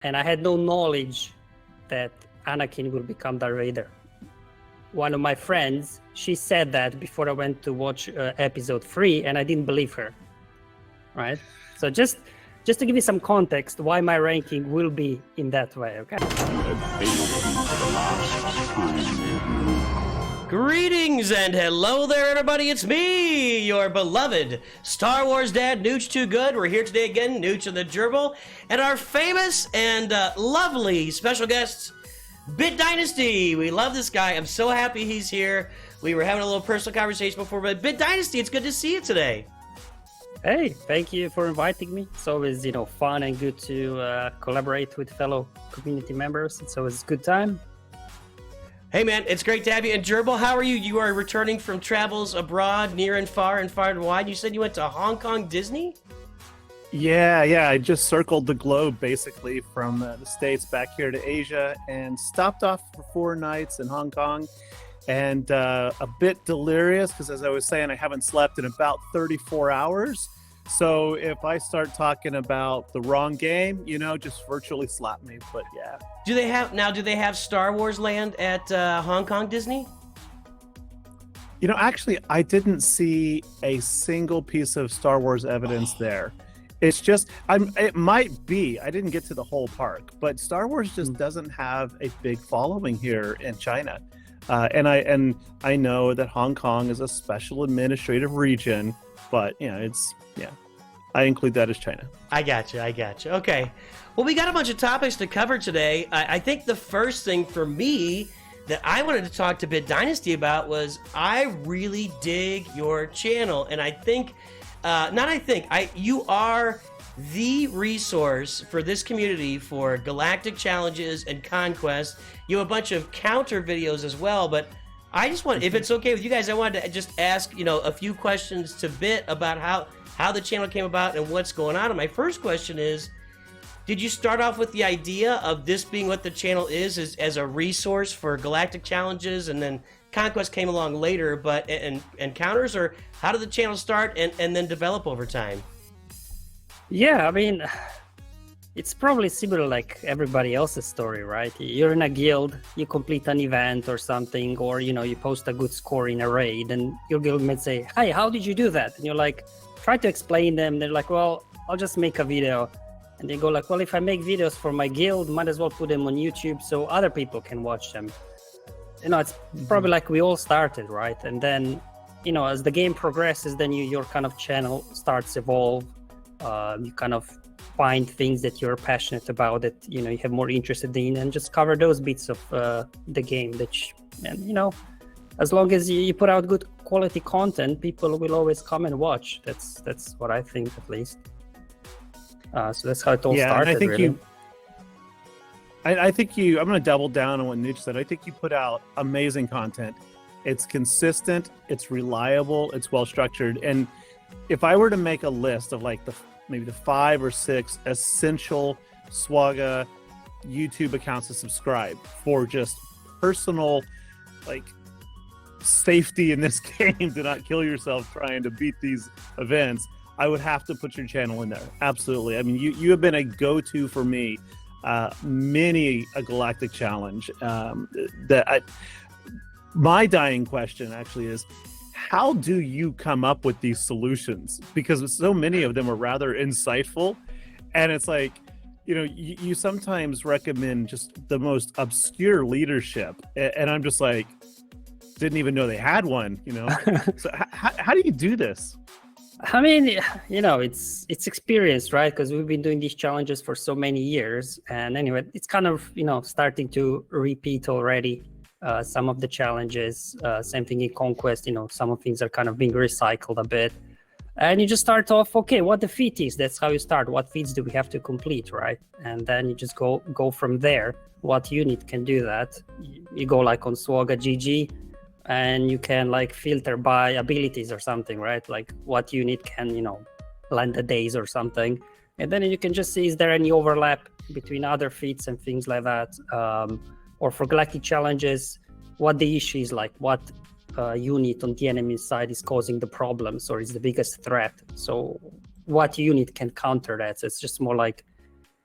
and I had no knowledge that Anakin will become Darth Vader. One of my friends, she said that before I went to watch episode 3, and I didn't believe her. Right? So just to give you some context, why my ranking will be in that way. Okay. Greetings and hello there, everybody. It's me, your beloved Star Wars dad, Nooch Too Good. We're here today again, Nooch and the Gerbil, and our famous and lovely special guest, bitdynasty. We love this guy. I'm so happy he's here. We were having a little personal conversation before, but bitdynasty, it's good to see you today. Hey, thank you for inviting me. It's always, fun and good to collaborate with fellow community members. It's always a good time. Hey man, it's great to have you. And Gerbil, how are you? You are returning from travels abroad, near and far and wide. You said you went to Hong Kong Disney? Yeah. I just circled the globe basically from the States back here to Asia and stopped off for 4 nights in Hong Kong. And a bit delirious because, as I was saying, I haven't slept in about 34 hours. So if I start talking about the wrong game, just virtually slap me. But yeah. Do they have Star Wars Land at Hong Kong Disney? Actually, I didn't see a single piece of Star Wars evidence there. It's just, it might be, I didn't get to the whole park, but Star Wars just doesn't have a big following here in China. And I know that Hong Kong is a special administrative region, but I include that as China. I got you. Okay. Well, we got a bunch of topics to cover today. I think the first thing for me that I wanted to talk to bitdynasty about was I really dig your channel, and you are the resource for this community for galactic challenges and conquest. You have a bunch of counter videos as well, but I just want, if it's okay with you guys, I wanted to just ask, a few questions to Bit about how the channel came about and what's going on. And my first question is, did you start off with the idea of this being what the channel is as a resource for galactic challenges, and then conquest came along later, but and counters, or how did the channel start and then develop over time? Yeah, I mean, it's probably similar like everybody else's story, right? You're in a guild, you complete an event or something, or you post a good score in a raid, and your guild might say, "Hey, how did you do that?" And you're like, try to explain them. They're like, "Well, I'll just make a video." And they go like, "Well, if I make videos for my guild, might as well put them on YouTube so other people can watch them." It's probably like we all started, right? And then, as the game progresses, then your kind of channel starts evolve. You kind of find things that you're passionate about, that you have more interested in, and just cover those bits of the game. As long as you put out good quality content, people will always come and watch. That's what I think, at least. So that's how it all started. And I think really. I'm going to double down on what Nooch said. I think you put out amazing content. It's consistent, it's reliable, it's well structured. And if I were to make a list of like maybe the 5 or 6 essential swgoh YouTube accounts to subscribe for just personal safety in this game, to not kill yourself trying to beat these events, I would have to put your channel in there. Absolutely. I mean, you have been a go-to for me. Many a galactic challenge. My dying question actually is, how do you come up with these solutions? Because so many of them are rather insightful, and it's like, you sometimes recommend just the most obscure leadership, and I'm just like, didn't even know they had one. So how do you do this? I mean, it's experience, right? Because we've been doing these challenges for so many years, and anyway, it's kind of starting to repeat already. Some of the challenges, same thing in conquest. Some of things are kind of being recycled a bit, and you just start off, okay, what the feat is. That's how you start. What feats do we have to complete, right? And then you just go from there. What unit can do that? You go like on swgoh GG. And you can filter by abilities or something, right? Like what unit can, land the days or something. And then you can just see, is there any overlap between other feats and things like that? Or for galactic challenges, what the issue is, like what unit on the enemy side is causing the problems or is the biggest threat. So what unit can counter that? So it's just more like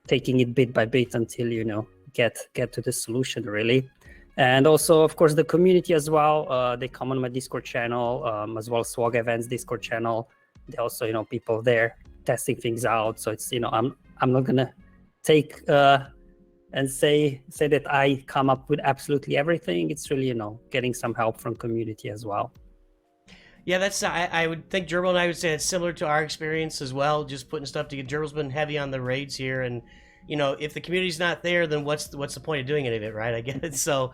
taking it bit by bit until get to the solution really. And also, of course, the community as well. They come on my Discord channel, as well as swgoh events Discord channel. They also, people there testing things out. So it's, I'm not gonna take and say that I come up with absolutely everything. It's really, getting some help from community as well. Yeah, that's I would think Gerbil and I would say it's similar to our experience as well. Just putting stuff together. Gerbil's been heavy on the raids here, and if the community's not there, then what's the point of doing any of it, right? I get it. So,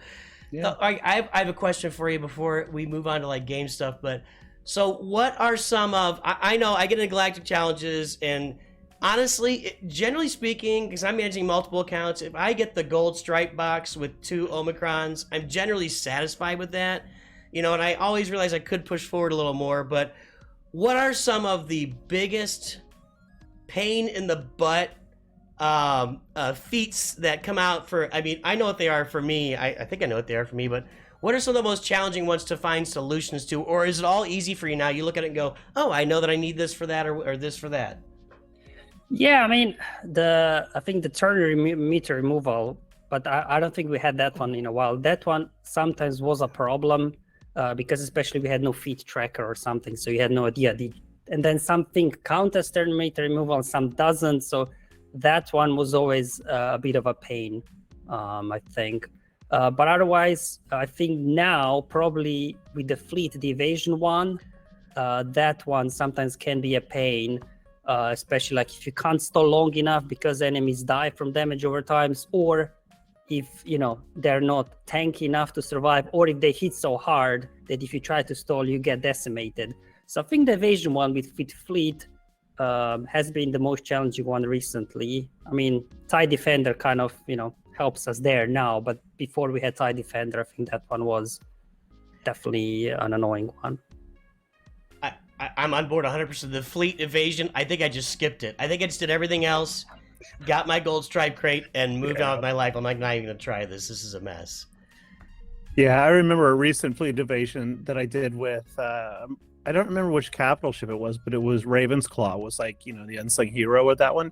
yeah. I have a question for you before we move on to like game stuff. But so, what are some of? I know I get into Galactic challenges, and honestly, generally speaking, because I'm managing multiple accounts, if I get the gold stripe box with 2 Omicrons, I'm generally satisfied with that. And I always realize I could push forward a little more. But what are some of the biggest pain in the butt feats that come out for? I mean, I know what they are for me. I think I know what they are for me. But what are some of the most challenging ones to find solutions to? Or is it all easy for you now? You look at it and go, oh, I know that I need this for that or this for that. Yeah, I mean, I think the ternary meter removal, but I don't think we had that one in a while. That one sometimes was a problem because especially we had no feed tracker or something, so you had no idea. And then something counters ternary meter removal and some doesn't, so that one was always a bit of a pain, I think. But otherwise, I think now probably with the fleet, the evasion one, that one sometimes can be a pain. Especially like if you can't stall long enough because enemies die from damage over times, or if they're not tanky enough to survive, or if they hit so hard that if you try to stall you get decimated. So I think the evasion one with fleet has been the most challenging one recently. I mean, TIE Defender kind of helps us there now, but before we had TIE Defender, I think that one was definitely an annoying one. I'm on board 100%. The fleet evasion, I think I just skipped it. I think I just did everything else, got my gold stripe crate, and moved on with my life. I'm like, not even going to try this. This is a mess. Yeah, I remember a recent fleet evasion that I did with, I don't remember which capital ship it was, but it was Raven's Claw was like, the unsung hero with that one.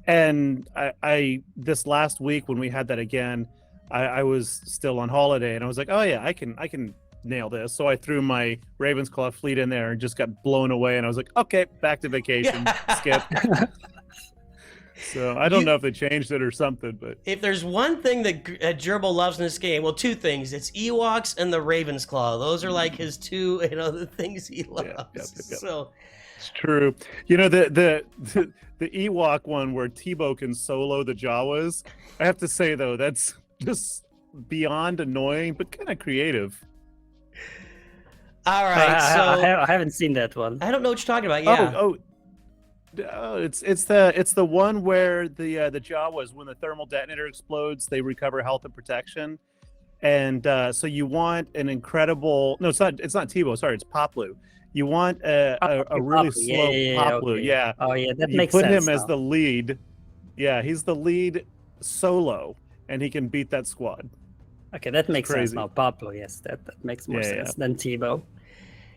And I this last week when we had that again, I was still on holiday, and I was like, oh yeah, I can nail this. So I threw my Raven's Claw fleet in there and just got blown away, and I was like, okay, back to vacation. Skip. So I don't know if they changed it or something, but if there's one thing that Gerbil loves in this game, well, 2 things. It's Ewoks and the Raven's Claw. Those are like his 2, the things he loves. Yep. So it's true. The Ewok one where Tebow can solo the Jawas. I have to say though, that's just beyond annoying, but kind of creative. All right, so I haven't seen that one. I don't know what you're talking about. Yeah. Oh, it's the one where the Jawas, when the thermal detonator explodes, they recover health and protection, and so you want an incredible. No, it's not Tebow. Sorry, it's Poplu. You want a really slow Poplu. Okay. Yeah. Oh yeah, that you makes sense. You put him as the lead. Yeah, he's the lead solo, and he can beat that squad. Okay, that makes sense now. Poplu, yes, that makes more sense than Tebow.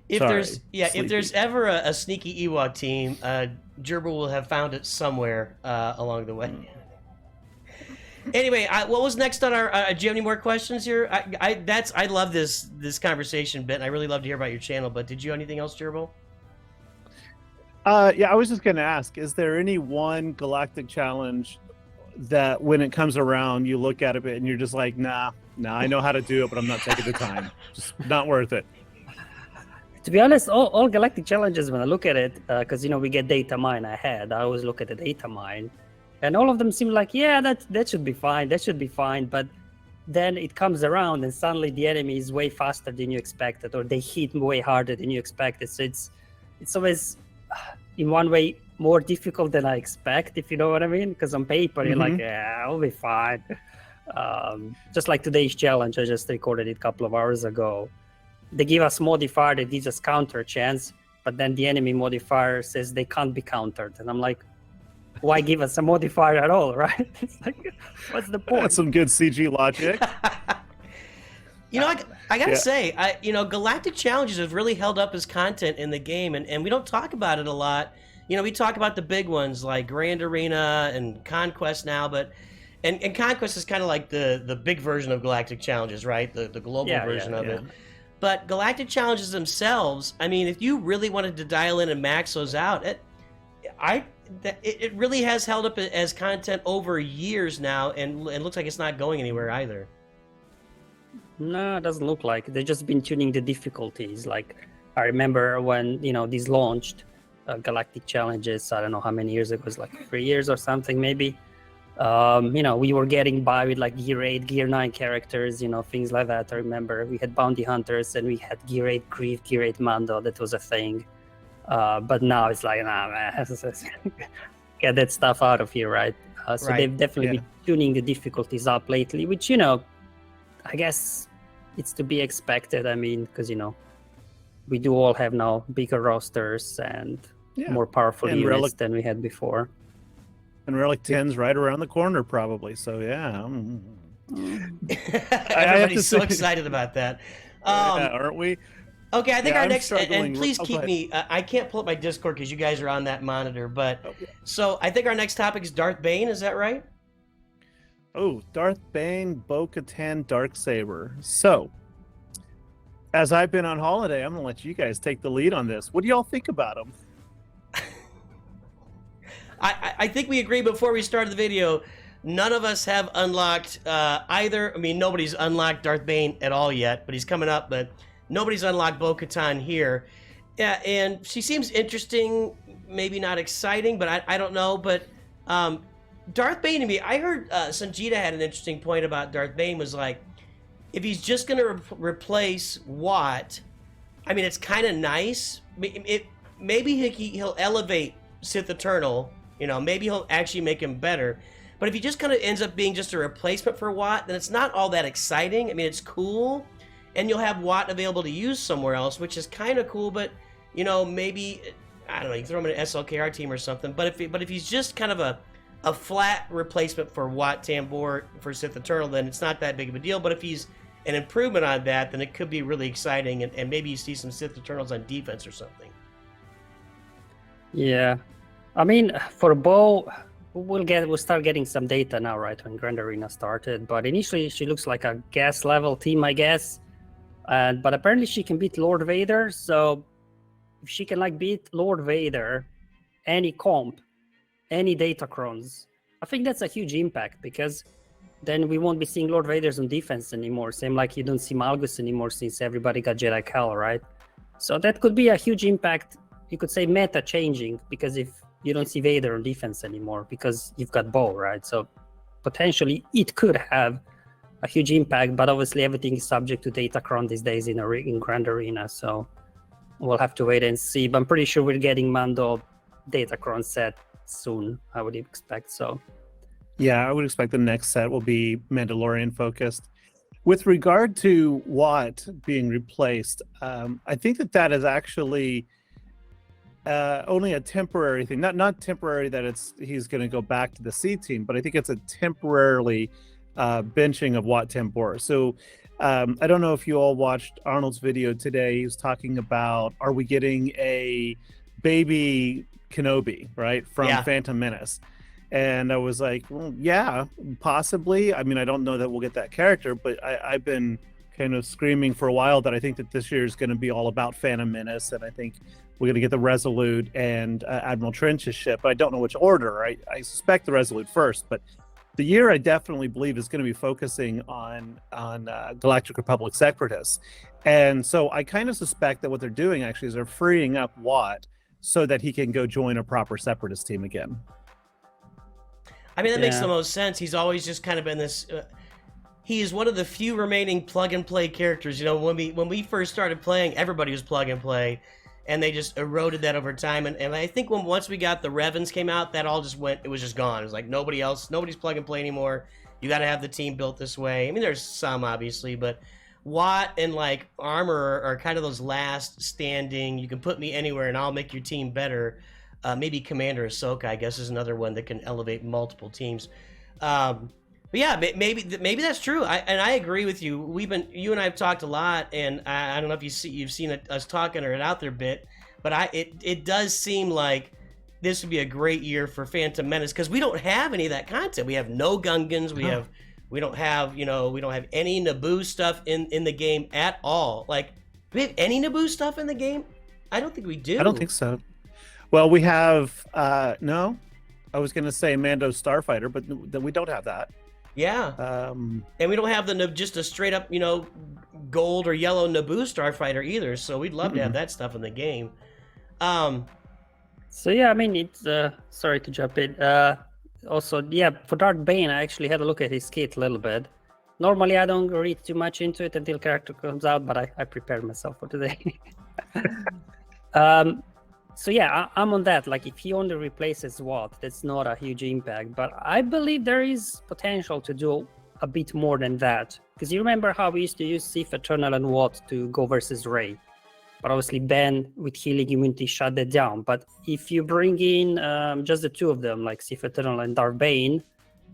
If there's ever a sneaky Ewok team, Gerbil will have found it somewhere along the way. Anyway, what was next on our? Do you have any more questions here? I love this conversation bit. And I really love to hear about your channel. But did you have anything else, Gerbil? Yeah, I was just going to ask: is there any one galactic challenge that, when it comes around, you look at it and you're just like, nah, I know how to do it, but I'm not taking the time. Just not worth it. To be honest, all galactic challenges, when I look at it, because we get data mine ahead, I always look at the data mine, and all of them seem like, yeah, that should be fine, but then it comes around and suddenly the enemy is way faster than you expected, or they hit way harder than you expected. So it's always, in one way, more difficult than I expect, if you know what I mean, because on paper you're like, yeah, I'll be fine. Just like today's challenge, I just recorded it a couple of hours ago. They give us modifier that gives us counter chance, but then the enemy modifier says they can't be countered. And I'm like, why give us a modifier at all, right? It's like, what's the point? That's some good CG logic. I gotta say, Galactic Challenges have really held up as content in the game, and we don't talk about it a lot. You know, we talk about the big ones like Grand Arena and Conquest now, but and Conquest is kind of like the big version of Galactic Challenges, right? The global version of it. But Galactic Challenges themselves, I mean, if you really wanted to dial in and max those out, it really has held up as content over years now, and it looks like it's not going anywhere either. No, it doesn't look like. They've just been tuning the difficulties. Like, I remember when, these launched, Galactic Challenges, I don't know how many years ago, it was like 3 years or something maybe. We were getting by with like Gear 8, Gear 9 characters, things like that. I remember we had Bounty Hunters and we had Gear 8 Grief, Gear 8 Mando. That was a thing. But now it's like, nah, man, get that stuff out of here, right? So Right. they've definitely been tuning the difficulties up lately, which, I guess it's to be expected. I mean, because, we do all have now bigger rosters and more powerful And units than we had before. And Relic 10's right around the corner, probably. So, yeah. Everybody's so excited about that. Aren't we? Okay, I think our I'm next, and struggling. please Go keep ahead. me, I can't pull up my Discord because you guys are on that monitor, but, so I think our next topic is Darth Bane, is that right? Oh, Darth Bane, Bo-Katan, Darksaber. So, as I've been on holiday, I'm going to let you guys take the lead on this. What do y'all think about him? I think we agreed before we started the video, none of us have unlocked either. I mean, nobody's unlocked Darth Bane at all yet, but he's coming up, but nobody's unlocked Bo-Katan here. Yeah, and she seems interesting, maybe not exciting, but I don't know. But Darth Bane to me, I heard Sanjita had an interesting point about Darth Bane, was like, if he's just going to replace Watt, I mean, it's kind of nice. Maybe he'll elevate Sith Eternal, maybe he'll actually make him better. But if he just kind of ends up being just a replacement for Watt, then it's not all that exciting. I mean, it's cool, and you'll have Watt available to use somewhere else, which is kind of cool, but, maybe, I don't know, you can throw him in an SLKR team or something. But if he's just kind of a flat replacement for Watt Tambor for Sith Eternal, then it's not that big of a deal. But if he's an improvement on that, then it could be really exciting, and maybe you see some Sith Eternals on defense or something. Yeah. I mean, for Bo, we'll start getting some data now, right, when Grand Arena started. But initially, she looks like a gas level team, I guess. But apparently, she can beat Lord Vader. So if she can beat Lord Vader, any comp, any Datacrons, I think that's a huge impact, because then we won't be seeing Lord Vaders on defense anymore. Same like you don't see Malgus anymore since everybody got Jedi Cal, right? So that could be a huge impact. You could say meta changing, because if you don't see Vader on defense anymore because you've got Bo, right? So potentially it could have a huge impact, but obviously everything is subject to Datacron these days in Grand Arena, so we'll have to wait and see. But I'm pretty sure we're getting Mando Datacron set soon, I would expect so. Yeah, I would expect the next set will be Mandalorian focused. With regard to Watt being replaced, I think that is actually only a temporary thing. Not temporary that he's going to go back to the C team, but I think it's a temporarily benching of Watt Tambor. So I don't know if you all watched Arnold's video today. He was talking about, are we getting a baby Kenobi, right, from Phantom Menace? And I was like, well, yeah, possibly. I mean, I don't know that we'll get that character, but I've been kind of screaming for a while that I think that this year is going to be all about Phantom Menace, and I think we're going to get the Resolute and Admiral Trench's ship. I don't know which order. I suspect the Resolute first, but the year I definitely believe is going to be focusing on Galactic Republic Separatists. And so I kind of suspect that what they're doing actually is they're freeing up Watt so that he can go join a proper Separatist team again. I mean, that makes the most sense. He's always just kind of been this. He is one of the few remaining plug and play characters. When we first started playing, everybody was plug and play, and they just eroded that over time. And I think once we got the Revens came out, that all just went. It was just gone. It was like nobody's plug and play anymore. You got to have the team built this way. I mean, there's some obviously, but Watt and Armor are kind of those last standing. You can put me anywhere, and I'll make your team better. Maybe Commander Ahsoka, I guess, is another one that can elevate multiple teams. But yeah, maybe that's true. I agree with you. You and I have talked a lot, and I don't know if you've seen us talking or it out there a bit, but it does seem like this would be a great year for Phantom Menace because we don't have any of that content. We have no Gungans. We don't have any Naboo stuff in the game at all. Like, do we have any Naboo stuff in the game? I don't think we do. I don't think so. Well, we have no. I was going to say Mando Starfighter, but we don't have that. Yeah. And we don't have just a straight up, gold or yellow Naboo Starfighter either. So we'd love to have that stuff in the game. So yeah, I mean, it's sorry to jump in. Also, yeah, for Darth Bane, I actually had a look at his kit a little bit. Normally, I don't read too much into it until character comes out, but I prepared myself for today. So yeah, I'm on that. Like, if he only replaces Watt, that's not a huge impact. But I believe there is potential to do a bit more than that. Because you remember how we used to use Sith Eternal and Watt to go versus Rey. But obviously Ben with healing immunity shut that down. But if you bring in just the two of them, like Sith Eternal and Darth Bane,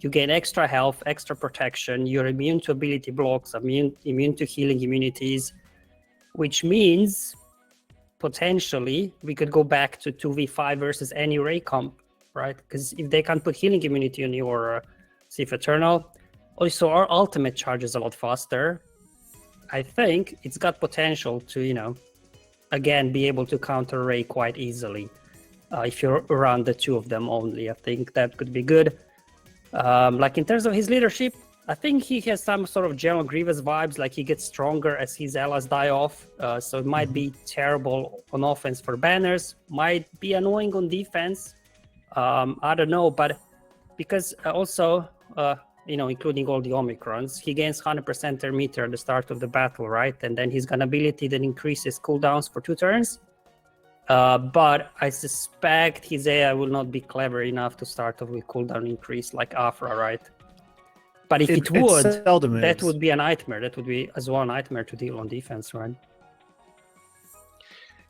you gain extra health, extra protection. You're immune to ability blocks, immune to healing immunities, which means potentially we could go back to 2v5 versus any Rey comp, right? Because if they can put healing immunity on your Sith Eternal, also our ultimate charges a lot faster. I think it's got potential to, again, be able to counter Rey quite easily. If you're around the two of them only, I think that could be good. Like in terms of his leadership, I think he has some sort of General Grievous vibes, like he gets stronger as his allies die off. So it might be terrible on offense for banners, might be annoying on defense. I don't know, but because also, including all the Omicrons, he gains 100% their meter at the start of the battle, right? And then he's got an ability that increases cooldowns for 2 turns. But I suspect his AI will not be clever enough to start off with cooldown increase like Afra, right? But if it would, that would be a nightmare. That would be as well a nightmare to deal on defense, right?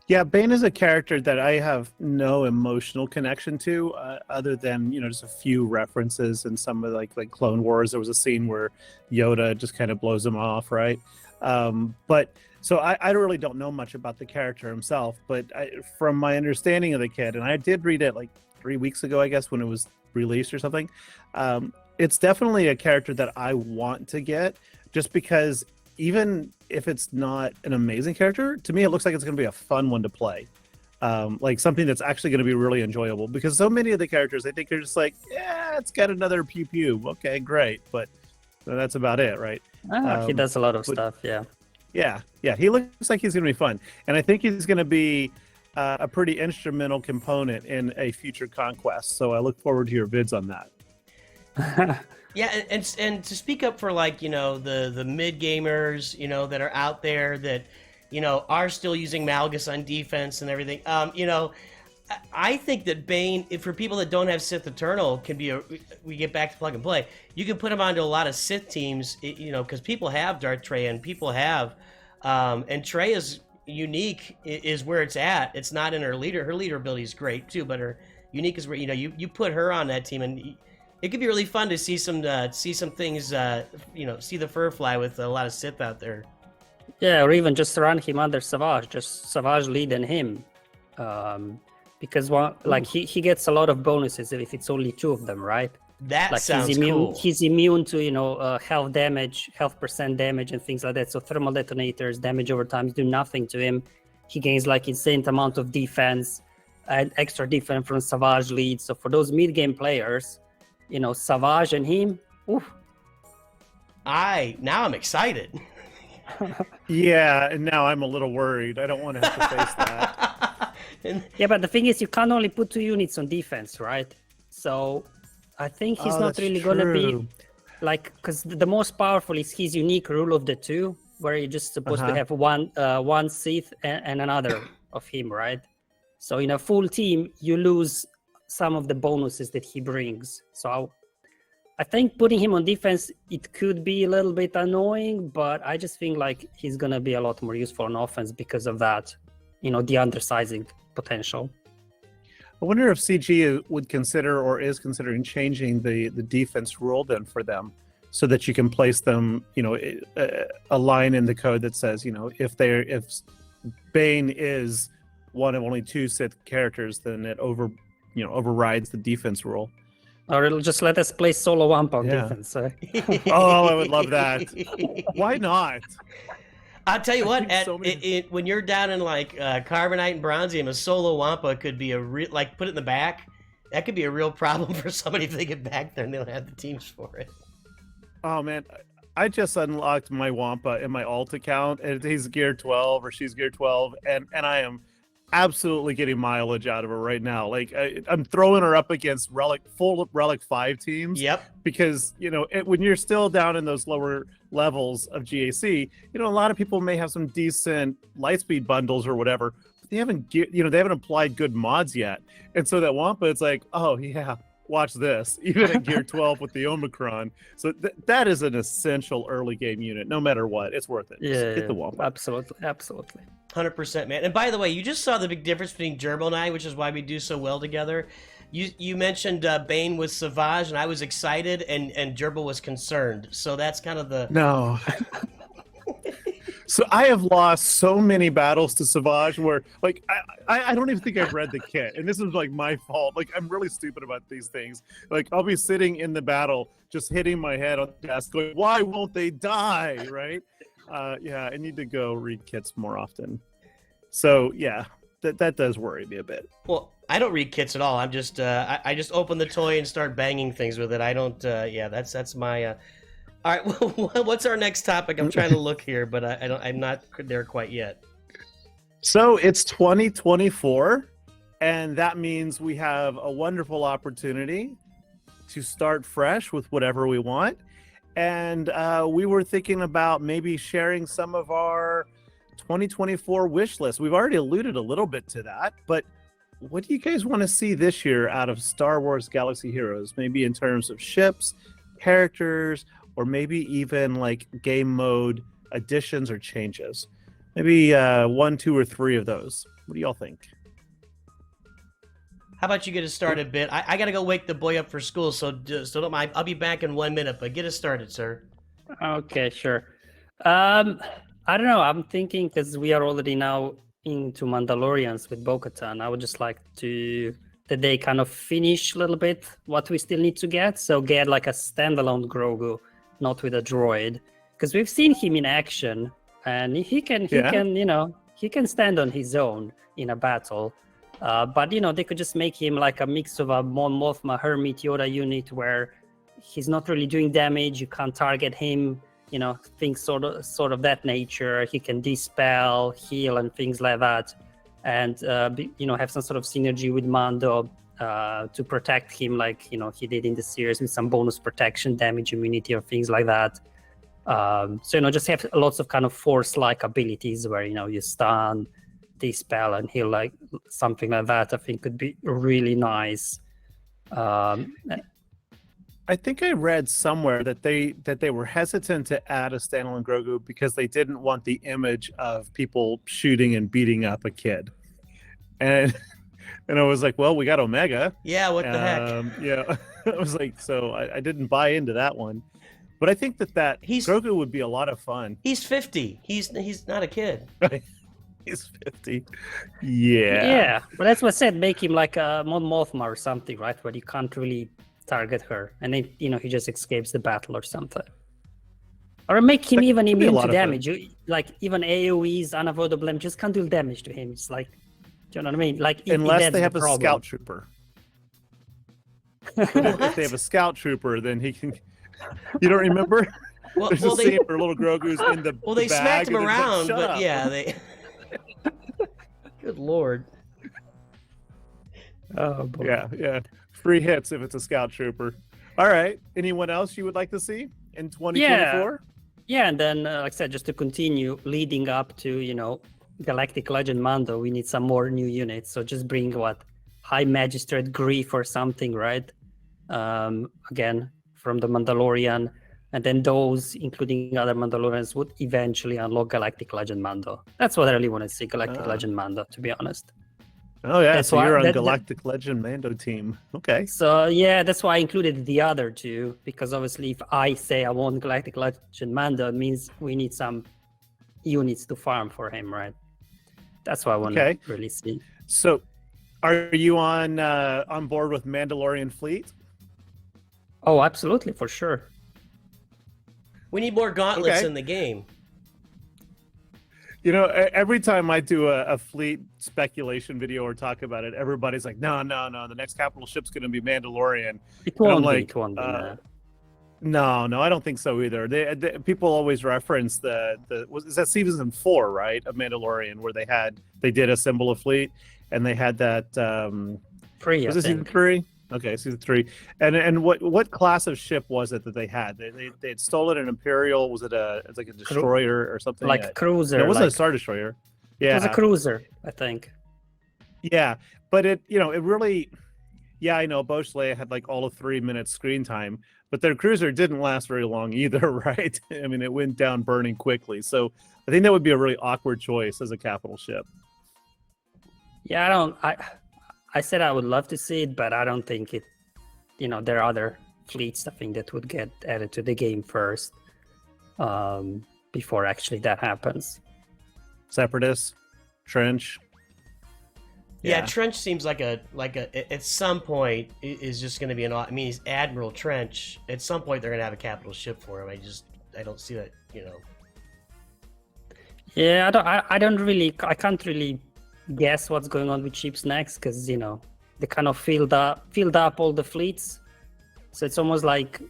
Yeah, Bane is a character that I have no emotional connection to, other than just a few references in some of like Clone Wars. There was a scene where Yoda just kind of blows him off, right? But so I really don't know much about the character himself. But from my understanding of the kid, and I did read it like 3 weeks ago, I guess, when it was released or something. It's definitely a character that I want to get, just because even if it's not an amazing character, to me it looks like it's going to be a fun one to play, like something that's actually going to be really enjoyable. Because so many of the characters, I think they're just like, yeah, it's got another pew pew, okay, great, but that's about it, right? He does a lot of stuff, yeah. Yeah, he looks like he's going to be fun, and I think he's going to be a pretty instrumental component in a future conquest. So I look forward to your vids on that. Yeah, and to speak up for the mid gamers that are out there that are still using Malgus on defense and everything. I think that Bane, for people that don't have Sith Eternal, can be we get back to plug and play. You can put him onto a lot of Sith teams, because people have Darth Trey and people have, and Trey is unique is where it's at. It's not in her leader. Her leader ability is great too, but her unique is where you put her on that team and. It could be really fun to see some things, see the fur fly with a lot of Sith out there. Yeah, or even just run him under Savage, just Savage leading him, because he gets a lot of bonuses if it's only 2 of them, right? That sounds cool. He's immune to health damage, health percent damage, and things like that. So thermal detonators, damage over time do nothing to him. He gains insane amount of defense and extra defense from Savage lead. So for those mid game players. Savage and him. Oof. Now I'm excited. Yeah, and now I'm a little worried. I don't want to have to face that. Yeah, but the thing is, you can't only put 2 units on defense, right? So I think he's not really going to be because the most powerful is his unique rule of the 2, where you're just supposed to have one Sith and another of him, right? So in a full team, you lose some of the bonuses that he brings. So I think putting him on defense, it could be a little bit annoying, but I just think he's gonna be a lot more useful on offense because of that, the undersizing potential. I wonder if CG would consider or is considering changing the defense rule then for them, so that you can place them, a line in the code that says, if Bane is one of only 2 Sith characters, then it overrides the defense rule. Or it'll just let us play solo Wampa on Yeah. defense. Oh, I would love that. Why not? I'll tell you what, think so many- when you're down in like Carbonite and Bronzium, a solo Wampa could be like put it in the back. That could be a real problem for somebody if they get back there and they don't have the teams for it. Oh man, I just unlocked my Wampa in my alt account, and he's gear 12 or she's gear 12, and I am absolutely getting mileage out of her right now. Like I'm throwing her up against full Relic 5 teams. Yep. Because when you're still down in those lower levels of GAC, a lot of people may have some decent Lightspeed bundles or whatever, but they haven't applied good mods yet. And so that Wampa, it's like, oh yeah, watch this, even at gear 12 with the Omicron. So that is an essential early game unit, no matter what. It's worth it. Just get the Wampa. Absolutely. 100%, man. And by the way, you just saw the big difference between Gerbil and I, which is why we do so well together. You mentioned Bane was Savage, and I was excited, and Gerbil was concerned. So that's kind of the... No. So I have lost so many battles to Savage where, like, I don't even think I've read the kit. And this is, like, my fault. Like, I'm really stupid about these things. Like, I'll be sitting in the battle just hitting my head on the desk going, why won't they die, right? Yeah, I need to go read kits more often. So, yeah, that does worry me a bit. Well, I don't read kits at all. I'm just I just open the toy and start banging things with it. I don't. Yeah, that's my. All right. Well, what's our next topic? I'm trying to look here, but I'm not there quite yet. So it's 2024, and that means we have a wonderful opportunity to start fresh with whatever we want. And we were thinking about maybe sharing some of our 2024 wish list. We've already alluded a little bit to that, but what do you guys want to see this year out of Star Wars Galaxy Heroes? Maybe in terms of ships, characters, or maybe even like game mode additions or changes. Maybe 1, 2, or 3 of those. What do y'all think? How about you get us started, Bit? I got to go wake the boy up for school, so don't mind. I'll be back in 1 minute, but get us started, sir. Okay, sure. I don't know. I'm thinking because we are already now into Mandalorians with Bo-Katan. I would just like that they kind of finish a little bit what we still need to get. So get like a standalone Grogu, not with a droid, because we've seen him in action and he can stand on his own in a battle. But they could just make him like a mix of a Mon Mothma Hermit Yoda unit where he's not really doing damage. You can't target him. Things sort of that nature. He can dispel, heal, and things like that, and have some sort of synergy with Mando to protect him, like he did in the series with some bonus protection, damage, immunity, or things like that. So just have lots of kind of Force-like abilities where you stun, dispel, and heal, like something like that. I think could be really nice. I think I read somewhere that they were hesitant to add a standalone Grogu because they didn't want the image of people shooting and beating up a kid. And I was like, well, we got Omega. Yeah, what the heck? Yeah, I was like, so I didn't buy into that one. But I think that Grogu would be a lot of fun. He's 50. He's not a kid. He's 50. Yeah. Yeah, but that's what I said. Make him like a Mon Mothma or something, right? Where you can't really target her, and then he just escapes the battle or something. Or make him even immune to damage. Like even AoEs, unavoidable damage, just can't do damage to him. It's like, do you know what I mean? Like unless they have a scout trooper. If they have a scout trooper, then he can. You don't remember? Well, There's a scene where little Grogu's in the well, they bag smacked him and around, like, but yeah, they. Good lord. Oh boy. Yeah. Free hits if it's a scout trooper. All right. Anyone else you would like to see in 2024? Yeah, and then like I said, just to continue leading up to Galactic Legend Mando, we need some more new units. So just bring High Magistrate Grief or something, right? Again, from the Mandalorian, and then those, including other Mandalorians, would eventually unlock Galactic Legend Mando. That's what I really want to see, Galactic Legend Mando, to be honest. Oh yeah, that's so you're on Galactic Legend Mando team. Okay. So yeah, that's why I included the other two, because obviously if I say I want Galactic Legend Mando, it means we need some units to farm for him, right? That's what I want to really see. So Are you on board with Mandalorian Fleet? Oh, absolutely, for sure. We need more gauntlets Okay. in the game. You know, every time I do a fleet speculation video or talk about it, everybody's like, no, the next capital ship's going to be Mandalorian. It And I'm won't be. like, It won't be. No, I don't think so either. People always reference is that season 4, right, of Mandalorian, where they did a symbol of fleet, and they had that. Free. Was I it season think. 3? Okay, season 3. And what class of ship was it that they had? They had stolen an Imperial. Was it it's like a destroyer or something? Like Yeah. cruiser. No, it wasn't like, a Star Destroyer. It was a Yeah, cruiser, I think. yeah, but it really. Yeah, I know Bosch Leia had like all of 3 minutes screen time, but their cruiser didn't last very long either, right? I mean, it went down burning quickly. So I think that would be a really awkward choice as a capital ship. Yeah, I said I would love to see it, but I don't think it. There are other fleets, I think, that would get added to the game first, before actually that happens. Separatists, Trench. Yeah, Trench seems like a at some point is just going to be I mean, he's Admiral Trench. At some point, they're going to have a capital ship for him. I don't see that. Yeah, I can't really guess what's going on with ships next, because they kind of filled up all the fleets, so it's almost like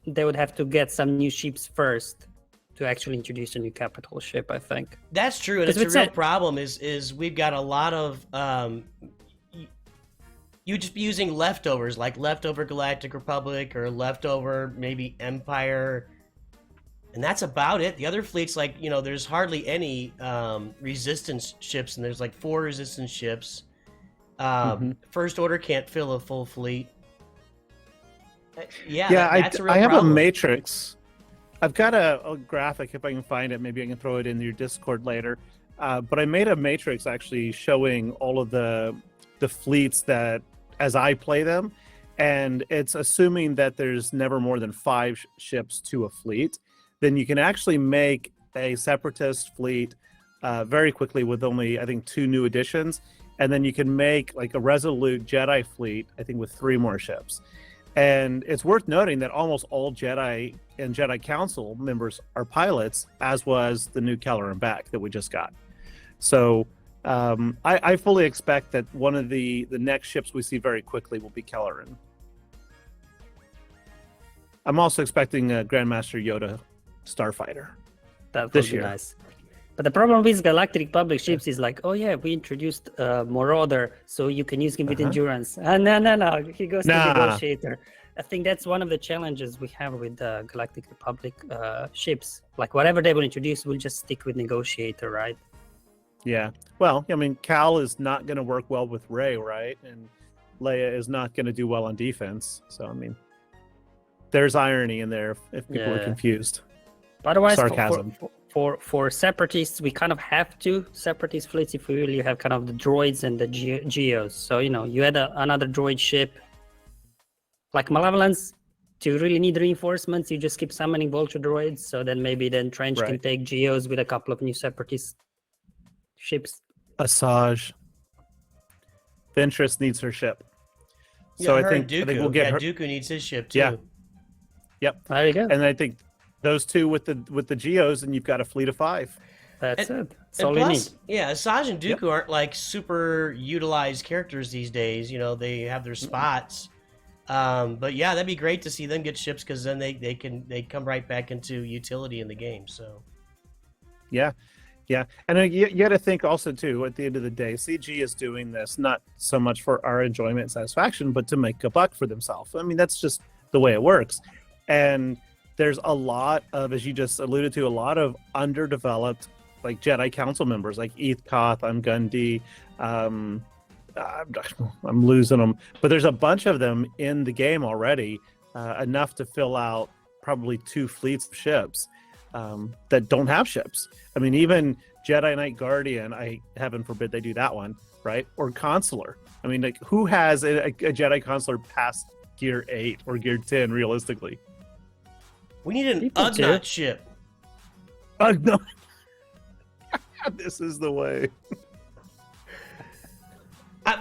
they would have to get some new ships first to actually introduce a new capital ship, I think. That's true, and it's a real problem. Is we've got a lot of you just be using leftovers, like leftover Galactic Republic or leftover maybe Empire, and that's about it. The other fleets, like there's hardly any resistance ships, and there's like 4 resistance ships. First Order can't fill a full fleet. That's a real I have problem. a matrix. I've got a graphic, if I can find it. Maybe I can throw it in your Discord later. But I made a matrix actually showing all of the fleets that, as I play them, and it's assuming that there's never more than 5 ships to a fleet. Then you can actually make a separatist fleet very quickly with only, I think, 2 new additions. And then you can make like a Resolute Jedi fleet, I think, with 3 more ships. And it's worth noting that almost all Jedi and Jedi Council members are pilots, as was the new Kelleran Back that we just got. So I fully expect that one of the next ships we see very quickly will be Kelleran. I'm also expecting a Grandmaster Yoda Starfighter. That would this be year. nice. But the problem with Galactic Republic ships is like, oh yeah, we introduced Marauder, so you can use him with endurance. No, he goes to Negotiator. I think that's one of the challenges we have with Galactic Republic ships. Like whatever they will introduce, we'll just stick with Negotiator, right? Yeah. Well, I mean, Cal is not going to work well with Rey, right? And Leia is not going to do well on defense. So, I mean, there's irony in there if people are confused. But otherwise, sarcasm. For separatists, we kind of have 2 separatist fleets if we really have kind of the droids and the geos. So you add another droid ship like Malevolence. Do you really need reinforcements? You just keep summoning vulture droids. So then maybe Trench can take geos with a couple of new separatist ships. Asajj. Ventress needs her ship. So I think we'll get her. Dooku needs his ship too. Yeah. Yep. There you go. And I think those 2 with the geos, and you've got a fleet of 5. That's it. That's all you need. Yeah, Asajj and Dooku aren't like super utilized characters these days. They have their spots. But yeah, that'd be great to see them get ships, because then they come right back into utility in the game. So Yeah. And you got to think also too, at the end of the day, CG is doing this not so much for our enjoyment and satisfaction, but to make a buck for themselves. I mean, that's just the way it works. And there's a lot of, as you just alluded to, a lot of underdeveloped like Jedi Council members, like Eth Koth, Gundy. I'm losing them, but there's a bunch of them in the game already, enough to fill out probably 2 fleets of ships that don't have ships. I mean, even Jedi Knight Guardian, heaven forbid they do that one, right? Or Consular. I mean, like, who has a Jedi Consular past Gear 8 or Gear 10 realistically? we need an Ugnaught ship. Ugnaught. This is the way.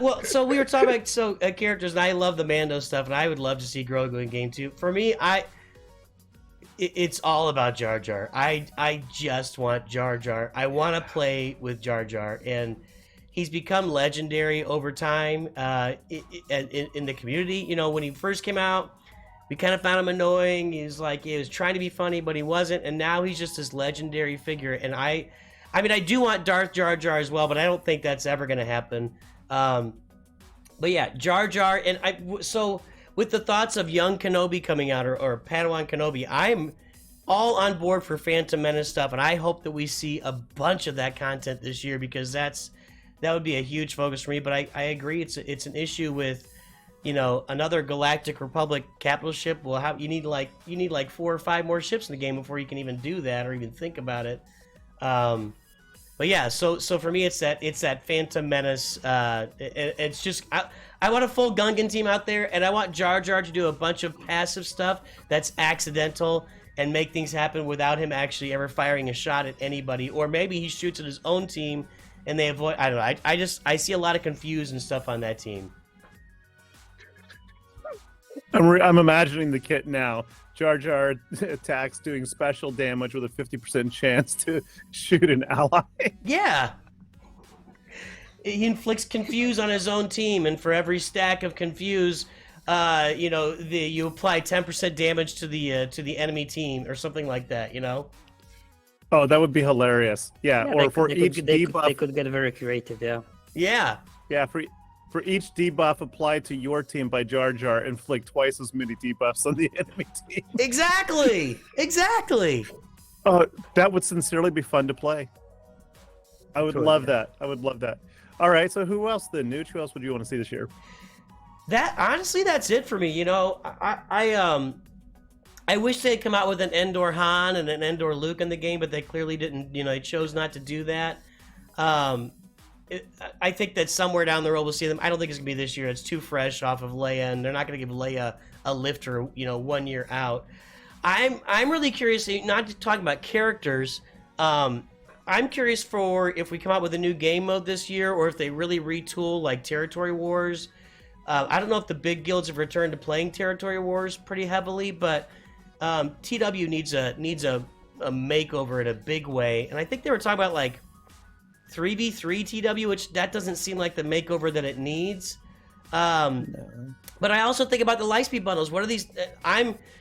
Well, so we were talking about characters, and I love the Mando stuff, and I would love to see Grogu in game 2. For me, it's all about Jar Jar. I just want Jar Jar. I want to play with Jar Jar, and he's become legendary over time in the community. You know, when he first came out, we kind of found him annoying. He was trying to be funny, but he wasn't, and now he's just this legendary figure. And I mean, I do want Darth Jar Jar as well, but I don't think that's ever going to happen. But yeah, Jar Jar, and so with the thoughts of young Kenobi coming out or Padawan Kenobi, I'm all on board for Phantom Menace stuff, and I hope that we see a bunch of that content this year, because that would be a huge focus for me. But I agree, it's an issue with, you know, another Galactic Republic capital ship. Well, you need like 4 or 5 more ships in the game before you can even do that or even think about it. But yeah, so for me, it's that Phantom Menace. It's just I want a full Gungan team out there, and I want Jar Jar to do a bunch of passive stuff that's accidental and make things happen without him actually ever firing a shot at anybody, or maybe he shoots at his own team and they avoid. I don't know. I see a lot of confused and stuff on that team. I'm imagining the kit now. Jar Jar attacks doing special damage with a 50% chance to shoot an ally. Yeah. He inflicts confuse on his own team, and for every stack of confuse, you know, you apply 10% damage to the enemy team or something like that, you know? Oh, that would be hilarious. Yeah, or for each debuff. They could get very creative, yeah. Yeah. Yeah, for each debuff applied to your team by Jar Jar, inflict twice as many debuffs on the enemy team. Exactly. Oh, that would sincerely be fun to play. I would love that. I would love that. All right, so who else then, Nooch? Who else would you want to see this year? Honestly, that's it for me. You know, I wish they'd come out with an Endor Han and an Endor Luke in the game, but they clearly didn't. You know, they chose not to do that. I think that somewhere down the road we'll see them. I don't think it's gonna be this year. It's too fresh off of Leia, and they're not gonna give Leia a lifter, you know, 1 year out. I'm really curious. Not talking about characters. I'm curious for if we come out with a new game mode this year, or if they really retool like Territory Wars. I don't know if the big guilds have returned to playing Territory Wars pretty heavily, but TW needs a makeover in a big way, and I think they were talking about like 3v3 TW, which that doesn't seem like the makeover that it needs. No. But I also think about the Lightspeed bundles. What are these?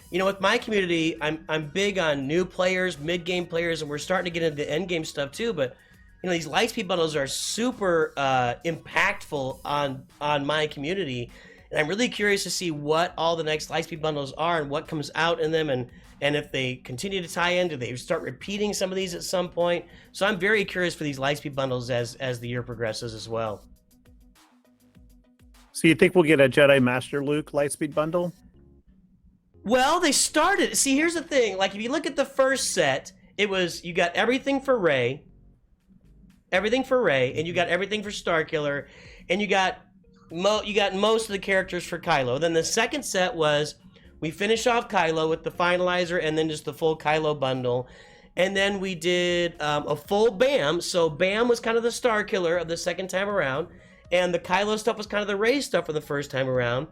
You know, with my community, I'm big on new players, mid-game players, and we're starting to get into the end-game stuff too. But you know, these Lightspeed bundles are super impactful on my community, and I'm really curious to see what all the next Lightspeed bundles are and what comes out in them, and if they continue to tie in, do they start repeating some of these at some point? So I'm very curious for these Lightspeed bundles as the year progresses as well. So you think we'll get a Jedi Master Luke Lightspeed bundle? Well, they started. See, here's the thing. Like, if you look at the first set, it was you got everything for Rey, and you got everything for Starkiller, and you got most of the characters for Kylo. Then the second set was we finish off Kylo with the finalizer and then just the full Kylo bundle. And then we did a full BAM. So BAM was kind of the Starkiller of the second time around. And the Kylo stuff was kind of the Rey stuff for the first time around.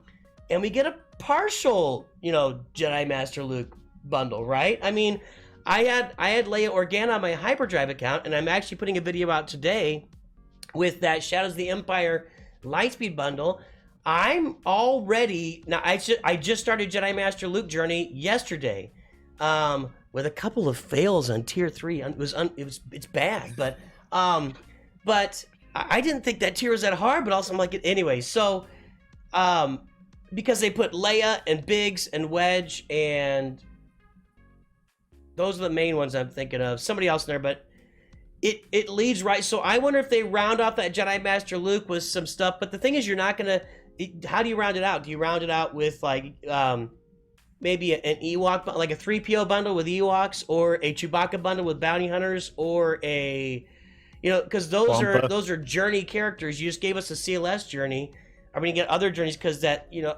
And we get a partial, you know, Jedi Master Luke bundle, right? I mean, I had Leia Organa on my Hyperdrive account, and I'm actually putting a video out today with that Shadows of the Empire Lightspeed bundle. I'm already now. I just started Jedi Master Luke Journey yesterday, with a couple of fails on tier 3. It's bad, but I didn't think that tier was that hard. But also I'm like anyway. So because they put Leia and Biggs and Wedge, and those are the main ones I'm thinking of. Somebody else in there, but it leads right. So I wonder if they round off that Jedi Master Luke with some stuff. But the thing is, you're not gonna. How do you round it out? Do you round it out with like maybe an Ewok, like a 3PO bundle with Ewoks, or a Chewbacca bundle with bounty hunters, or a, you know, because those are journey characters. You just gave us a CLS journey. Are we gonna get other journeys? Because that, you know,